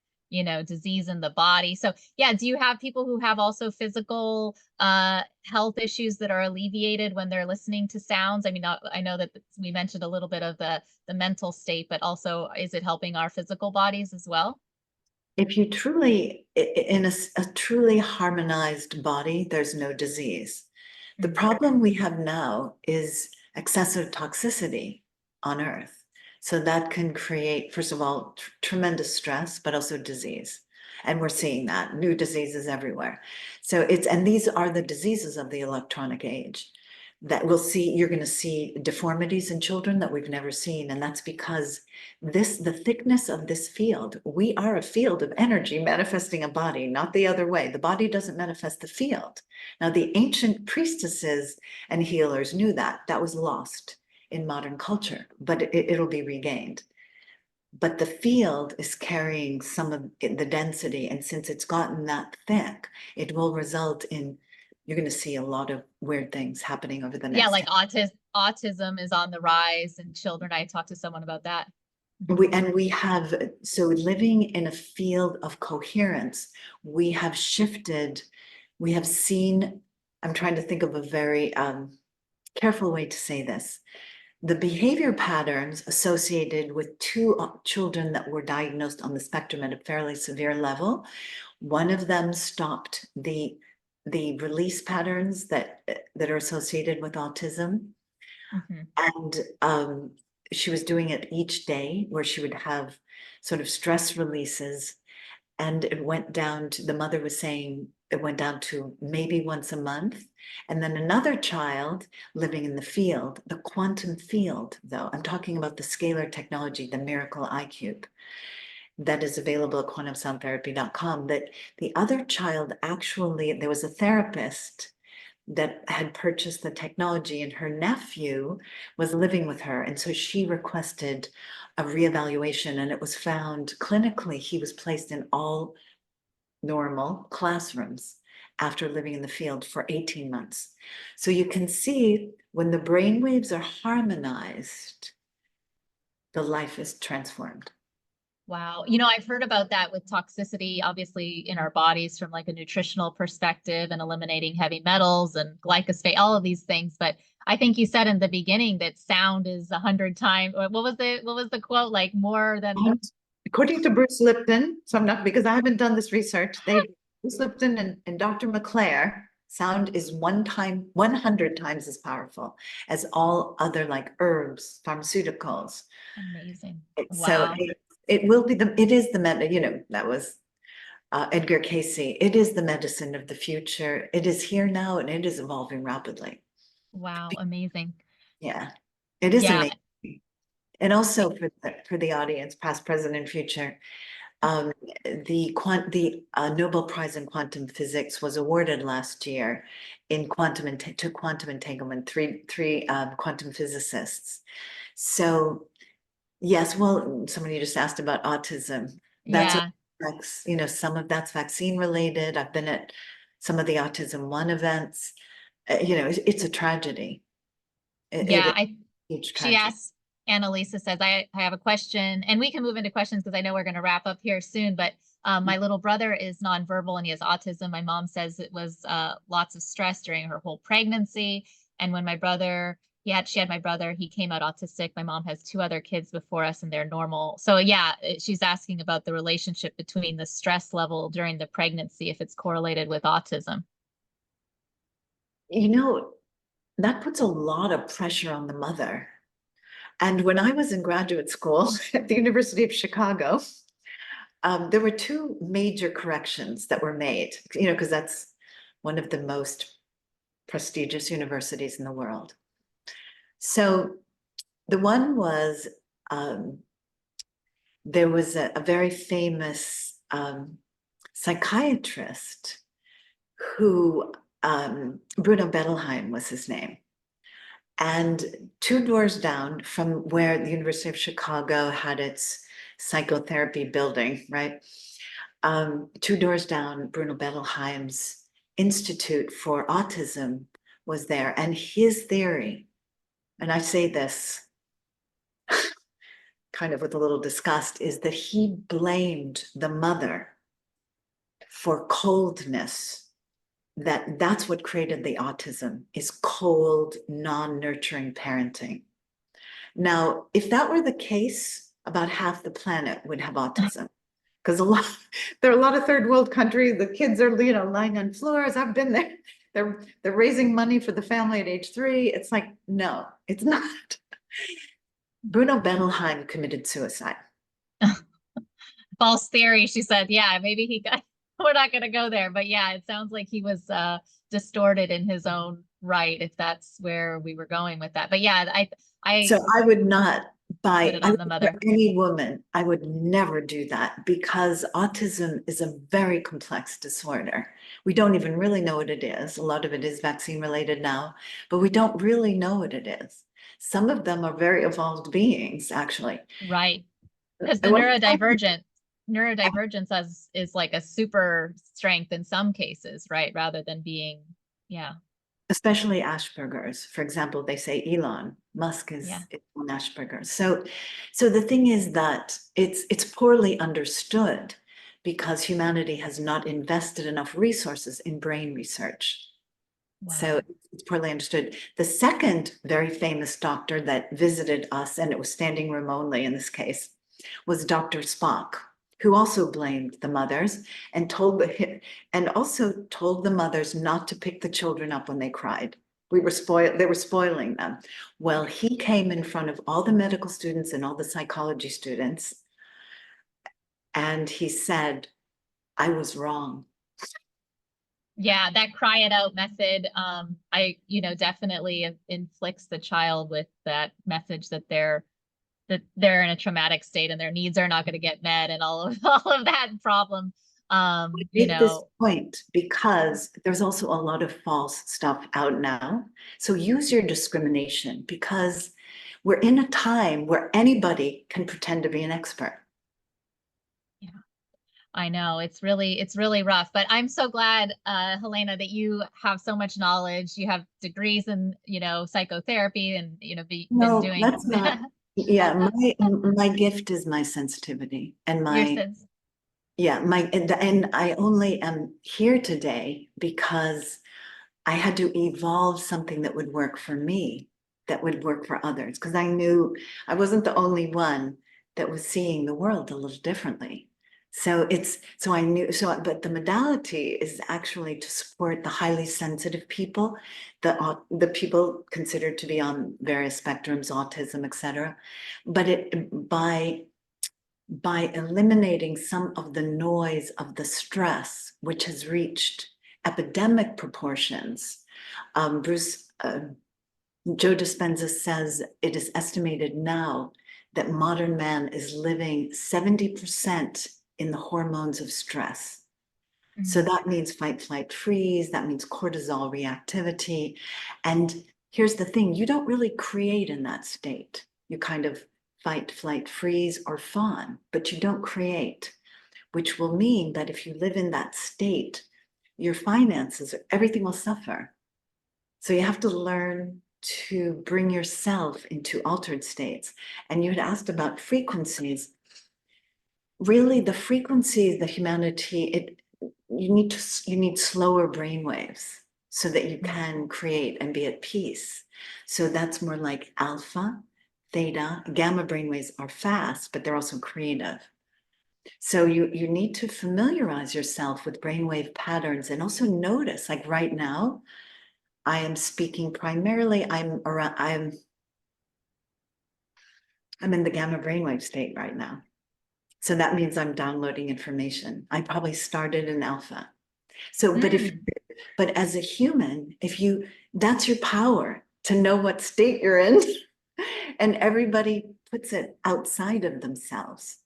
Speaker 1: disease in the body. So yeah, do you have people who have also physical health issues that are alleviated when they're listening to sounds? I mean, I know that we mentioned a little bit of the mental state, but also is it helping our physical bodies as well?
Speaker 2: If you truly, in a truly harmonized body, there's no disease. The
Speaker 1: Mm.
Speaker 2: problem we have now is excessive toxicity on Earth. So that can create, first of all, tremendous stress, but also disease. And we're seeing that new diseases everywhere. So and these are the diseases of the electronic age that we'll see. You're going to see deformities in children that we've never seen. And that's because the thickness of this field, we are a field of energy manifesting a body, not the other way. The body doesn't manifest the field. Now, the ancient priestesses and healers knew that. That was lost in modern culture, but it'll be regained. But the field is carrying some of the density. And since it's gotten that thick, it will result in, you're going to see a lot of weird things happening over the
Speaker 1: Yeah,
Speaker 2: next
Speaker 1: like
Speaker 2: 10.
Speaker 1: autism is on the rise in children. I talked to someone about that. Mhm.
Speaker 2: We have, so living in a field of coherence, we have shifted, we have seen, I'm trying to think of a very careful way to say this. The behavior patterns associated with two children that were diagnosed on the spectrum at a fairly severe level, one of them stopped the release patterns that are associated with autism.
Speaker 1: Mhm.
Speaker 2: And she was doing it each day where she would have sort of stress releases. And it went down to, the mother was saying, it went down to maybe once a month. And then another child living in the field, the quantum field, though, I'm talking about the scalar technology, the miracle iCube that is available at quantumsoundtherapy.com, that the other child actually, there was a therapist that had purchased the technology and her nephew was living with her. And so she requested a reevaluation, and it was found clinically he was placed in all normal classrooms after living in the field for 18 months. So you can see when the brain waves are harmonized, the life is transformed.
Speaker 1: Wow. I've heard about that with toxicity, obviously, in our bodies from like a nutritional perspective and eliminating heavy metals and glyphosate, all of these things. But I think you said in the beginning that sound is 100 times. What was the quote? Like more than.
Speaker 2: According to Bruce Lipton, so I'm not, because I haven't done this research, Bruce Lipton and Dr. McClare, sound is 100 times as powerful as all other like herbs, pharmaceuticals.
Speaker 1: Amazing.
Speaker 2: So
Speaker 1: Wow.
Speaker 2: it will be it is the that was Edgar Casey. It is the medicine of the future. It is here now and it is evolving rapidly.
Speaker 1: Wow. Amazing.
Speaker 2: Yeah, it is
Speaker 1: Yeah.
Speaker 2: amazing. And also for the audience, past, present, and future, The Nobel Prize in Quantum Physics was awarded last year in to quantum entanglement, three quantum physicists. So yes, well, somebody just asked about autism. That's
Speaker 1: Yeah.
Speaker 2: some of that's vaccine related. I've been at some of the Autism One events. It's a tragedy. It is
Speaker 1: Yeah.
Speaker 2: a huge
Speaker 1: She
Speaker 2: tragedy.
Speaker 1: asks, Annalisa says, I have a question, and we can move into questions because I know we're going to wrap up here soon. But my little brother is nonverbal and he has autism. My mom says it was lots of stress during her whole pregnancy. And when she had my brother, he came out autistic. My mom has two other kids before us and they're normal. So yeah, she's asking about the relationship between the stress level during the pregnancy, if it's correlated with autism.
Speaker 2: That puts a lot of pressure on the mother. And when I was in graduate school at the University of Chicago, there were two major corrections that were made, because that's one of the most prestigious universities in the world. So the one was, there was a very famous psychiatrist who, Bruno Bettelheim was his name. And two doors down from where the University of Chicago had its psychotherapy building, right? Two doors down, Bruno Bettelheim's Institute for Autism was there. And his theory, and I say this kind of with a little disgust, is that he blamed the mother for coldness. That's what created the autism, is cold, non-nurturing parenting. Now, if that were the case, about half the planet would have autism. Because there are a lot of third world countries, the kids are, lying on floors. I've been there. They're raising money for the family at age 3. It's like, no, it's not. Bruno Bettelheim committed suicide.
Speaker 1: False theory, she said. Yeah, maybe he got, we're not going to go there, but yeah, it sounds like he was distorted in his own right, if that's where we were going with that. But yeah, I
Speaker 2: So I would not
Speaker 1: put it on the
Speaker 2: for
Speaker 1: mother.
Speaker 2: any woman, I would never do that, because autism is a very complex disorder. We don't even really know what it is. A lot of it is vaccine related now, but we don't really know what it is. Some of them are very evolved beings, actually.
Speaker 1: Right. Because
Speaker 2: I
Speaker 1: the
Speaker 2: want to
Speaker 1: neurodivergence is like a super strength in some cases, right? Rather than being, yeah,
Speaker 2: especially Asperger's. For example, they say Elon Musk is
Speaker 1: yeah.
Speaker 2: on Asperger's. So the thing is that it's poorly understood because humanity has not invested enough resources in brain research. So
Speaker 1: Wow.
Speaker 2: it's poorly understood. The second very famous doctor that visited us, and it was standing room only in this case, was Dr. Spock, who also blamed the mothers and also told the mothers not to pick the children up when they cried. They were spoiling them. Well, he came in front of all the medical students and all the psychology students, and he said, I was wrong.
Speaker 1: Yeah, that cry it out method, definitely inflicts the child with that message that they're in a traumatic state and their needs are not going to get met and all of all of that problem.
Speaker 2: Make this point because there's also a lot of false stuff out now. So use your discrimination, because we're in a time where anybody can pretend to be an expert.
Speaker 1: Yeah, I know it's really rough, but I'm so glad, Helena, that you have so much knowledge. You have degrees in, psychotherapy and, been
Speaker 2: No,
Speaker 1: doing
Speaker 2: that's not. Yeah, my gift is my sensitivity and
Speaker 1: your
Speaker 2: my,
Speaker 1: sense.
Speaker 2: yeah, and I only am here today because I had to evolve something that would work for me, that would work for others, because I knew I wasn't the only one that was seeing the world a little differently. But the modality is actually to support the highly sensitive people, the people considered to be on various spectrums, autism, etc. But by eliminating some of the noise of the stress, which has reached epidemic proportions. Joe Dispenza says it is estimated now that modern man is living 70% in the hormones of stress. So
Speaker 1: Mm.
Speaker 2: that means fight, flight, freeze. That means cortisol reactivity. And here's the thing, you don't really create in that state. You kind of fight, flight, freeze, or fawn, but you don't create, which will mean that if you live in that state, your finances, everything will suffer. So you have to learn to bring yourself into altered states. And you had asked about frequencies. Really, the frequency, the humanity, you need slower brain waves so that you can create and be at peace. So that's more like alpha, theta, gamma brainwaves are fast, but they're also creative. So you need to familiarize yourself with brainwave patterns and also notice, like right now, I am speaking primarily, I'm in the gamma brainwave state right now. So that means I'm downloading information. I probably started in alpha. So,
Speaker 1: Mm.
Speaker 2: but as a human, that's your power to know what state you're in. And everybody puts it outside of themselves.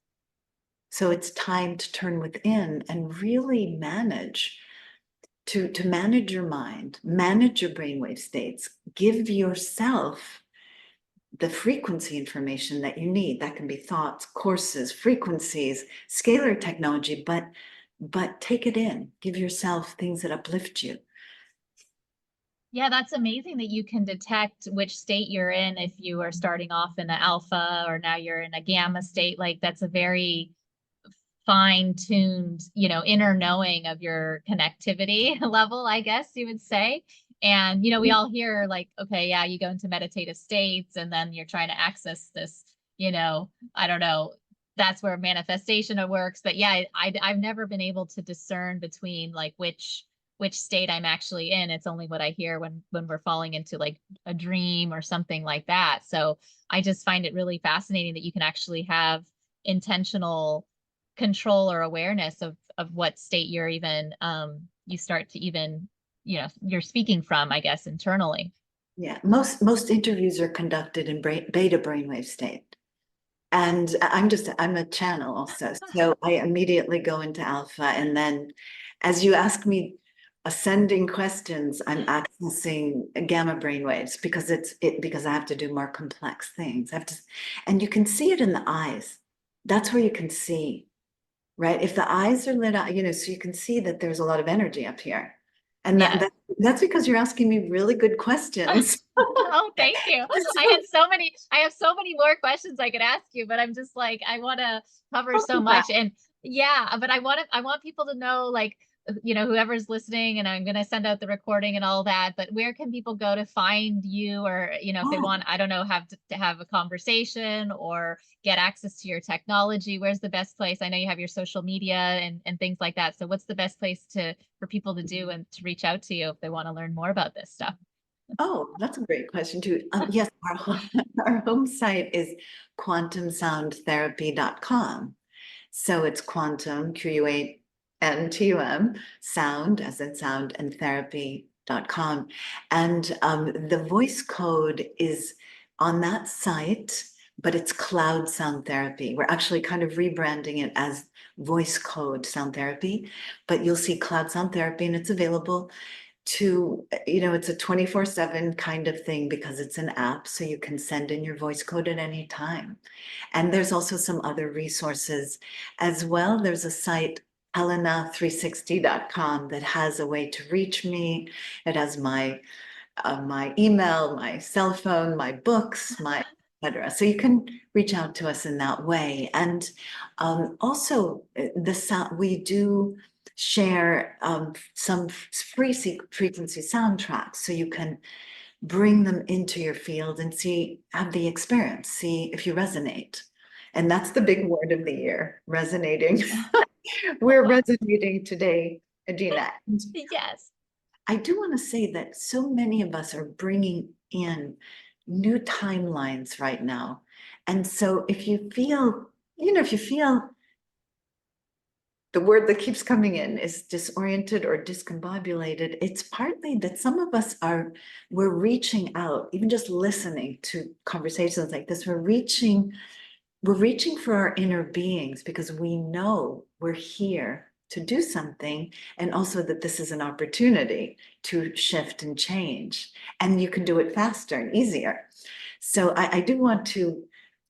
Speaker 2: So it's time to turn within and really to manage your mind, manage your brainwave states, give yourself the frequency information that you need. That can be thoughts, courses, frequencies, scalar technology, but take it in, give yourself things that uplift you.
Speaker 1: Yeah, that's amazing that you can detect which state you're in if you are starting off in the alpha or now you're in a gamma state. Like that's a very fine-tuned, inner knowing of your connectivity level, I guess you would say. And, we all hear like, okay, yeah, you go into meditative states and then you're trying to access this, I don't know, that's where manifestation works. But yeah, I've never been able to discern between like which state I'm actually in. It's only what I hear when we're falling into like a dream or something like that. So I just find it really fascinating that you can actually have intentional control or awareness of what state you're even you start to even you're speaking from, I guess, internally.
Speaker 2: Yeah, most interviews are conducted in beta brainwave state. And I'm a channel also. So I immediately go into alpha. And then as you ask me ascending questions, I'm accessing gamma brainwaves because I have to do more complex things. And you can see it in the eyes. That's where you can see, right? If the eyes are lit up, so you can see that there's a lot of energy up here. And
Speaker 1: Yes.
Speaker 2: that's because you're asking me really good questions.
Speaker 1: Oh, thank you. I have so many more questions I could ask you, but I'm just like, I want to cover so
Speaker 2: Yeah.
Speaker 1: much. And yeah, but I want people to know, like, whoever's listening, and I'm going to send out the recording and all that, but where can people go to find you, or, if they
Speaker 2: Oh,
Speaker 1: want, I don't know, to have a conversation or get access to your technology? Where's the best place? I know you have your social media and things like that. So what's the best place for people to do and to reach out to you if they want to learn more about this stuff?
Speaker 2: oh, that's a great question too. Yes, our home site is quantumsoundtherapy.com. So it's quantum, QUANTUM, sound, as in sound, and therapy.com. And the voice code is on that site, but it's cloud sound therapy. We're actually kind of rebranding it as voice code sound therapy, but you'll see cloud sound therapy and it's available it's a 24/7 kind of thing because it's an app, so you can send in your voice code at any time. And there's also some other resources as well. There's a site, helena360.com, that has a way to reach me. It has my email, my cell phone, my books, my etc. So you can reach out to us in that way. And also, we do share some free frequency soundtracks, so you can bring them into your field and have the experience, see if you resonate. And that's the big word of the year, resonating. We're resonating today, Edina.
Speaker 1: Yes.
Speaker 2: I do want to say that so many of us are bringing in new timelines right now. And so if you feel, the word that keeps coming in is disoriented or discombobulated, it's partly that some of us we're reaching out, even just listening to conversations like this, we're reaching we're reaching for our inner beings because we know we're here to do something, and also that this is an opportunity to shift and change, and you can do it faster and easier. So I do want to,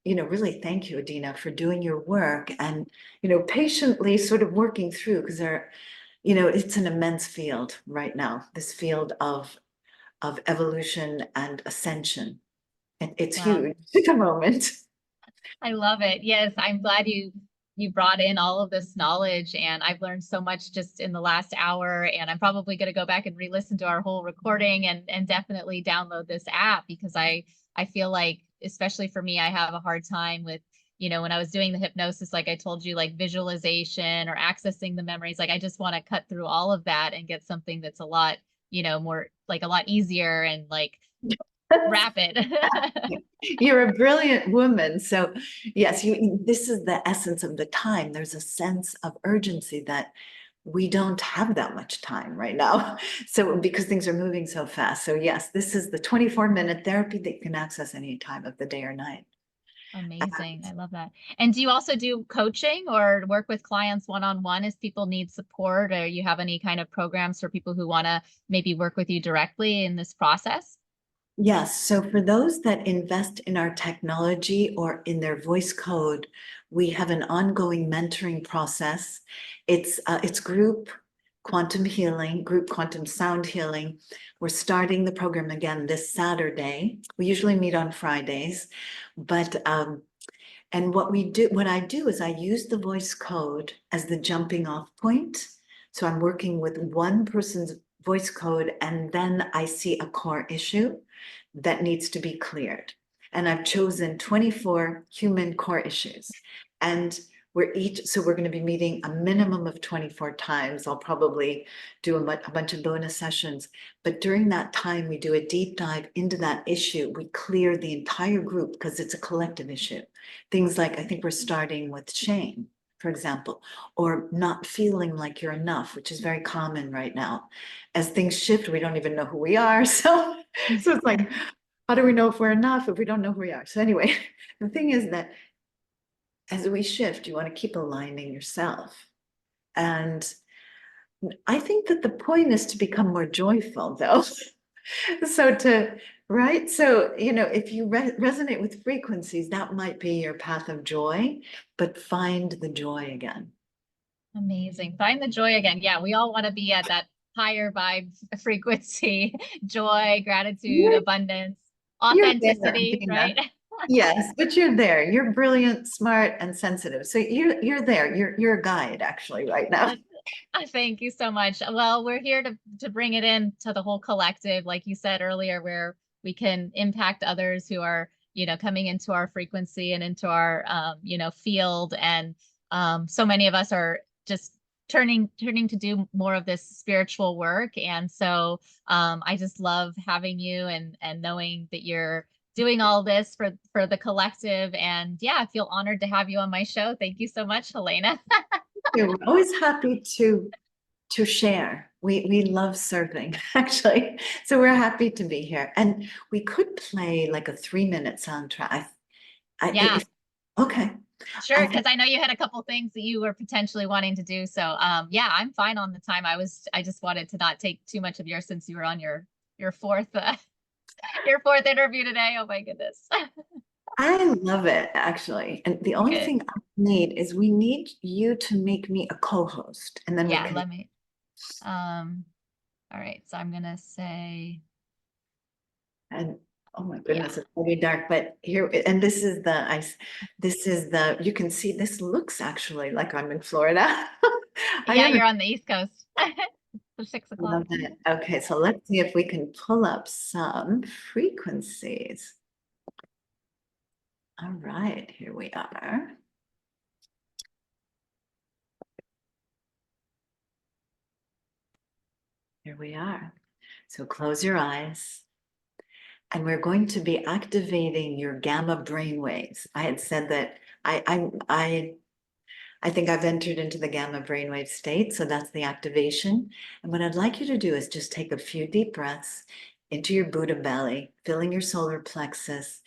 Speaker 2: really thank you, Edina, for doing your work and, patiently sort of working through, because it's an immense field right now, this field of evolution and ascension. And it's
Speaker 1: Wow.
Speaker 2: huge at the moment.
Speaker 1: I love it. Yes, I'm glad you brought in all of this knowledge, and I've learned so much just in the last hour, and I'm probably going to go back and re-listen to our whole recording and definitely download this app, because I feel like, especially for me, I have a hard time with, when I was doing the hypnosis, like I told you, like visualization or accessing the memories, like I just want to cut through all of that and get something that's a lot, more like a lot easier and like rapid.
Speaker 2: You're a brilliant woman. So yes, this is the essence of the time. There's a sense of urgency that we don't have that much time right now. So because things are moving so fast. So yes, this is the 24-minute therapy that you can access any time of the day or night.
Speaker 1: Amazing. I love that. And do you also do coaching or work with clients one-on-one as people need support, or you have any kind of programs for people who want to maybe work with you directly in this process?
Speaker 2: Yes, so for those that invest in our technology or in their voice code, we have an ongoing mentoring process. It's group quantum healing, group quantum sound healing. We're starting the program again this Saturday. We usually meet on Fridays, but and what I do is I use the voice code as the jumping off point. So I'm working with one person's voice code, and then I see a core issue that needs to be cleared. And I've chosen 24 human core issues. And we're going to be meeting a minimum of 24 times. I'll probably do a bunch of bonus sessions. But during that time, we do a deep dive into that issue. We clear the entire group because it's a collective issue. Things like, I think we're starting with shame, for example, or not feeling like you're enough, which is very common right now. As things shift, we don't even know who we are. So it's like, how do we know if we're enough if we don't know who we are? So anyway, the thing is that as we shift, you want to keep aligning yourself. And I think that the point is to become more joyful, though. Right? So, if you resonate with frequencies, that might be your path of joy, but find the joy again.
Speaker 1: Amazing. Find the joy again. Yeah, we all want to be at that higher vibe frequency, joy, gratitude,
Speaker 2: You're,
Speaker 1: abundance,
Speaker 2: you're there,
Speaker 1: authenticity,
Speaker 2: Dina.
Speaker 1: right?
Speaker 2: Yes, but you're there. You're brilliant, smart, and sensitive. So you're there. You're a guide actually right now.
Speaker 1: Thank you so much. Well, we're here to bring it in to the whole collective, like you said earlier, where we can impact others who are, coming into our frequency and into our, field. And so many of us are just turning to do more of this spiritual work. And so I just love having you and knowing that you're doing all this for the collective. And yeah, I feel honored to have you on my show. Thank you so much, Helena.
Speaker 2: We're always happy to share. We love serving, actually. So we're happy to be here. And we could play like a 3-minute soundtrack.
Speaker 1: Yeah.
Speaker 2: Okay.
Speaker 1: Sure,
Speaker 2: I
Speaker 1: because
Speaker 2: think
Speaker 1: I know you had a couple things that you were potentially wanting to do. So yeah, I'm fine on the time. I just wanted to not take too much of yours since you were on your fourth your fourth interview today. Oh my goodness.
Speaker 2: I love it, actually. And the only
Speaker 1: Good.
Speaker 2: thing I need is we need you to make me a co-host, and then we
Speaker 1: Yeah,
Speaker 2: can.
Speaker 1: let me all right. So I'm gonna say
Speaker 2: And oh my
Speaker 1: yeah.
Speaker 2: goodness, it's really dark. But here, and this is the ice. This is the. You can see this looks actually like I'm in Florida. I
Speaker 1: Yeah,
Speaker 2: am.
Speaker 1: you're on the East Coast. So 6 o'clock.
Speaker 2: Love it. Okay, so let's see if we can pull up some frequencies. All right, here we are. Here we are. So close your eyes. And we're going to be activating your gamma brain waves. I had said that I think I've entered into the gamma brainwave state, so that's the activation. And what I'd like you to do is just take a few deep breaths into your Buddha belly, filling your solar plexus,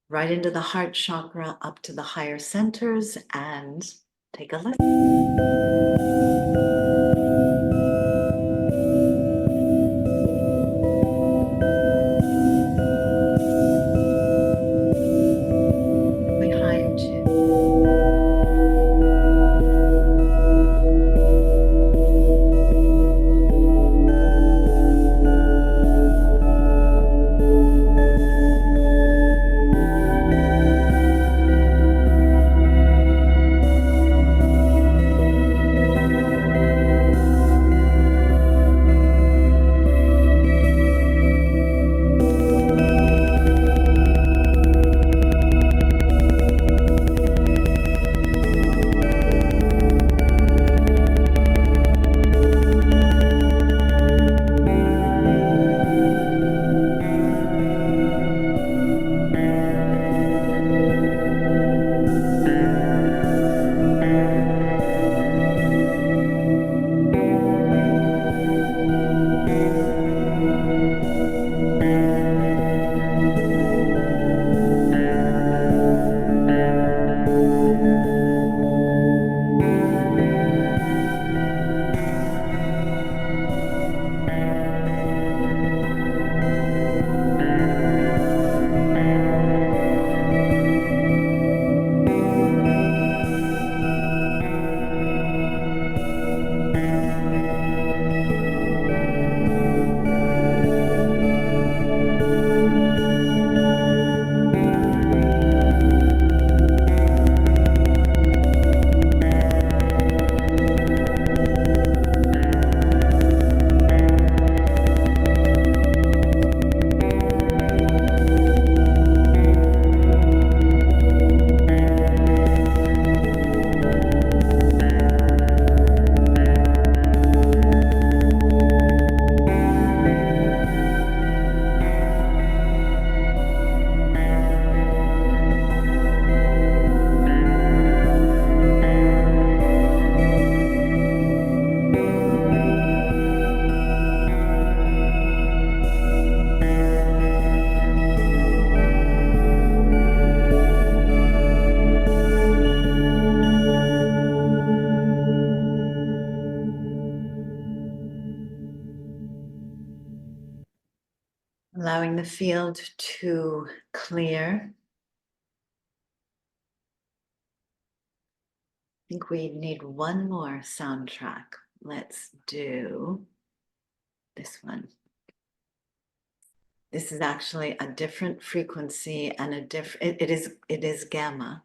Speaker 2: right into the heart chakra, up to the higher centers, and take a listen. Behind you. Allowing the field to clear. I think we need one more soundtrack. Let's do this one. This is actually a different frequency and a different, it is gamma.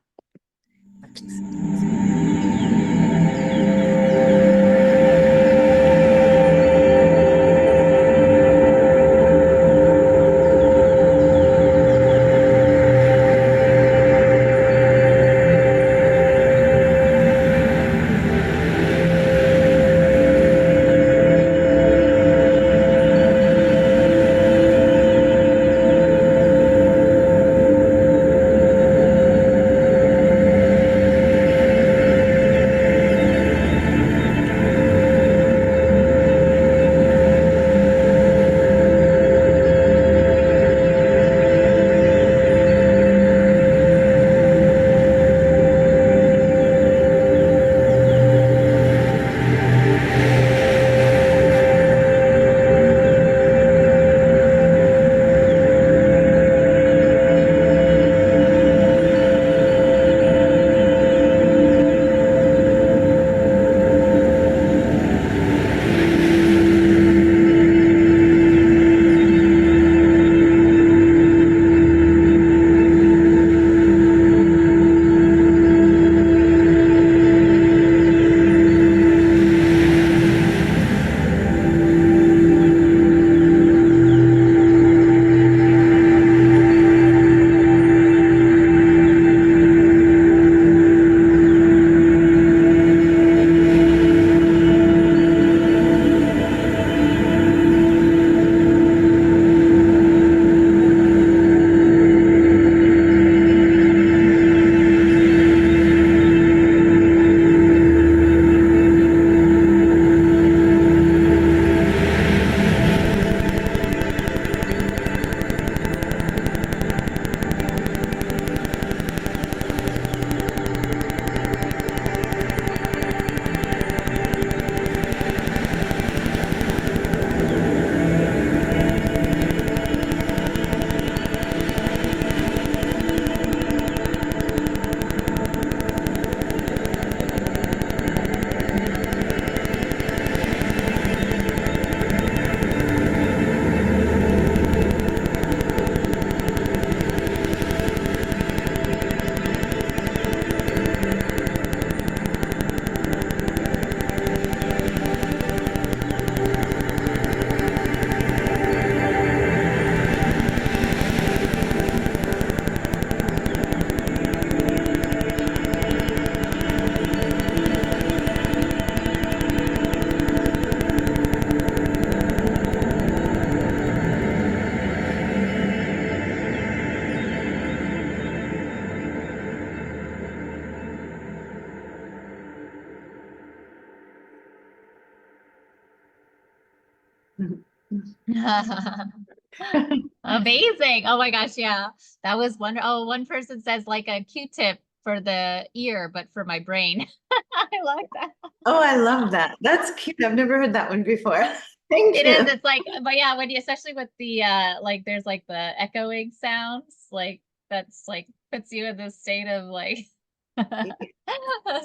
Speaker 1: Amazing. Oh my gosh, yeah. That was wonderful. Oh, one person says like a Q-tip for the ear, but for my brain. I like that.
Speaker 2: Oh, I love that. That's cute. I've never heard that one before. Thank
Speaker 1: It is.
Speaker 2: you.
Speaker 1: It's like, but yeah, when you, especially with the like there's like the echoing sounds, like that's like puts you in this state of like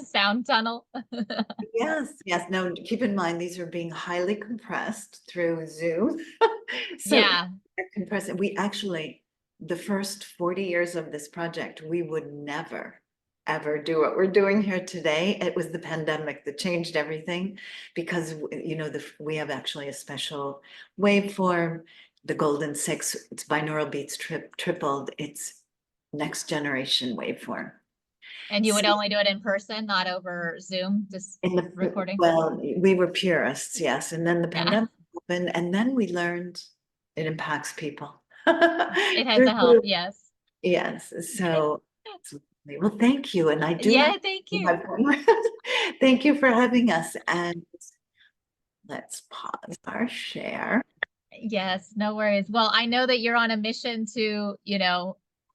Speaker 1: sound tunnel.
Speaker 2: Yes, yes. Now, keep in mind, these are being highly compressed through Zoom. So
Speaker 1: Yeah.
Speaker 2: they're compressing. We actually, the first 40 years of this project, we would never, ever do what we're doing here today. It was the pandemic that changed everything because, you know, we have actually a special waveform, the Golden Six, it's binaural beats tripled. It's next generation waveform.
Speaker 1: And you would only do it in person, not over Zoom, just
Speaker 2: In the,
Speaker 1: recording.
Speaker 2: well, we were purists, yes, and then the
Speaker 1: Yeah.
Speaker 2: pandemic happened, and then we learned it impacts people.
Speaker 1: It has
Speaker 2: There's
Speaker 1: a help. Yes.
Speaker 2: yes, so, well, thank you, and I do have,
Speaker 1: Yeah. Thank you.
Speaker 2: thank you for having us, and let's pause our share.
Speaker 1: Yes, no worries. Well, I know that you're on a mission to,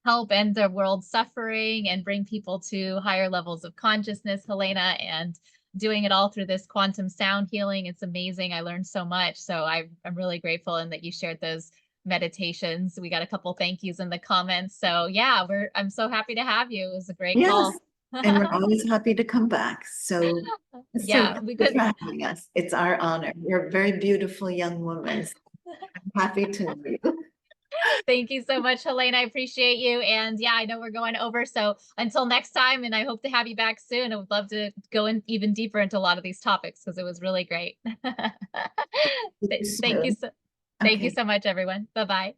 Speaker 1: help end the world's suffering and bring people to higher levels of consciousness, Helena, and doing it all through this quantum sound healing. It's amazing. I learned so much. So I'm really grateful and that you shared those meditations. We got a couple thank yous in the comments. So yeah, I'm so happy to have you. It was a great
Speaker 2: Yes,
Speaker 1: call.
Speaker 2: and we're always happy to come back, so
Speaker 1: Yeah,
Speaker 2: thank
Speaker 1: we
Speaker 2: you
Speaker 1: could.
Speaker 2: for having us. It's our honor. You're a very beautiful young woman. I'm happy to know you.
Speaker 1: Thank you so much, Helena. I appreciate you. And yeah, I know we're going over. So until next time, and I hope to have you back soon. I would love to go in even deeper into a lot of these topics because it was really great. Thank you
Speaker 2: Soon.
Speaker 1: so thank you
Speaker 2: Okay.
Speaker 1: so much, everyone. Bye-bye.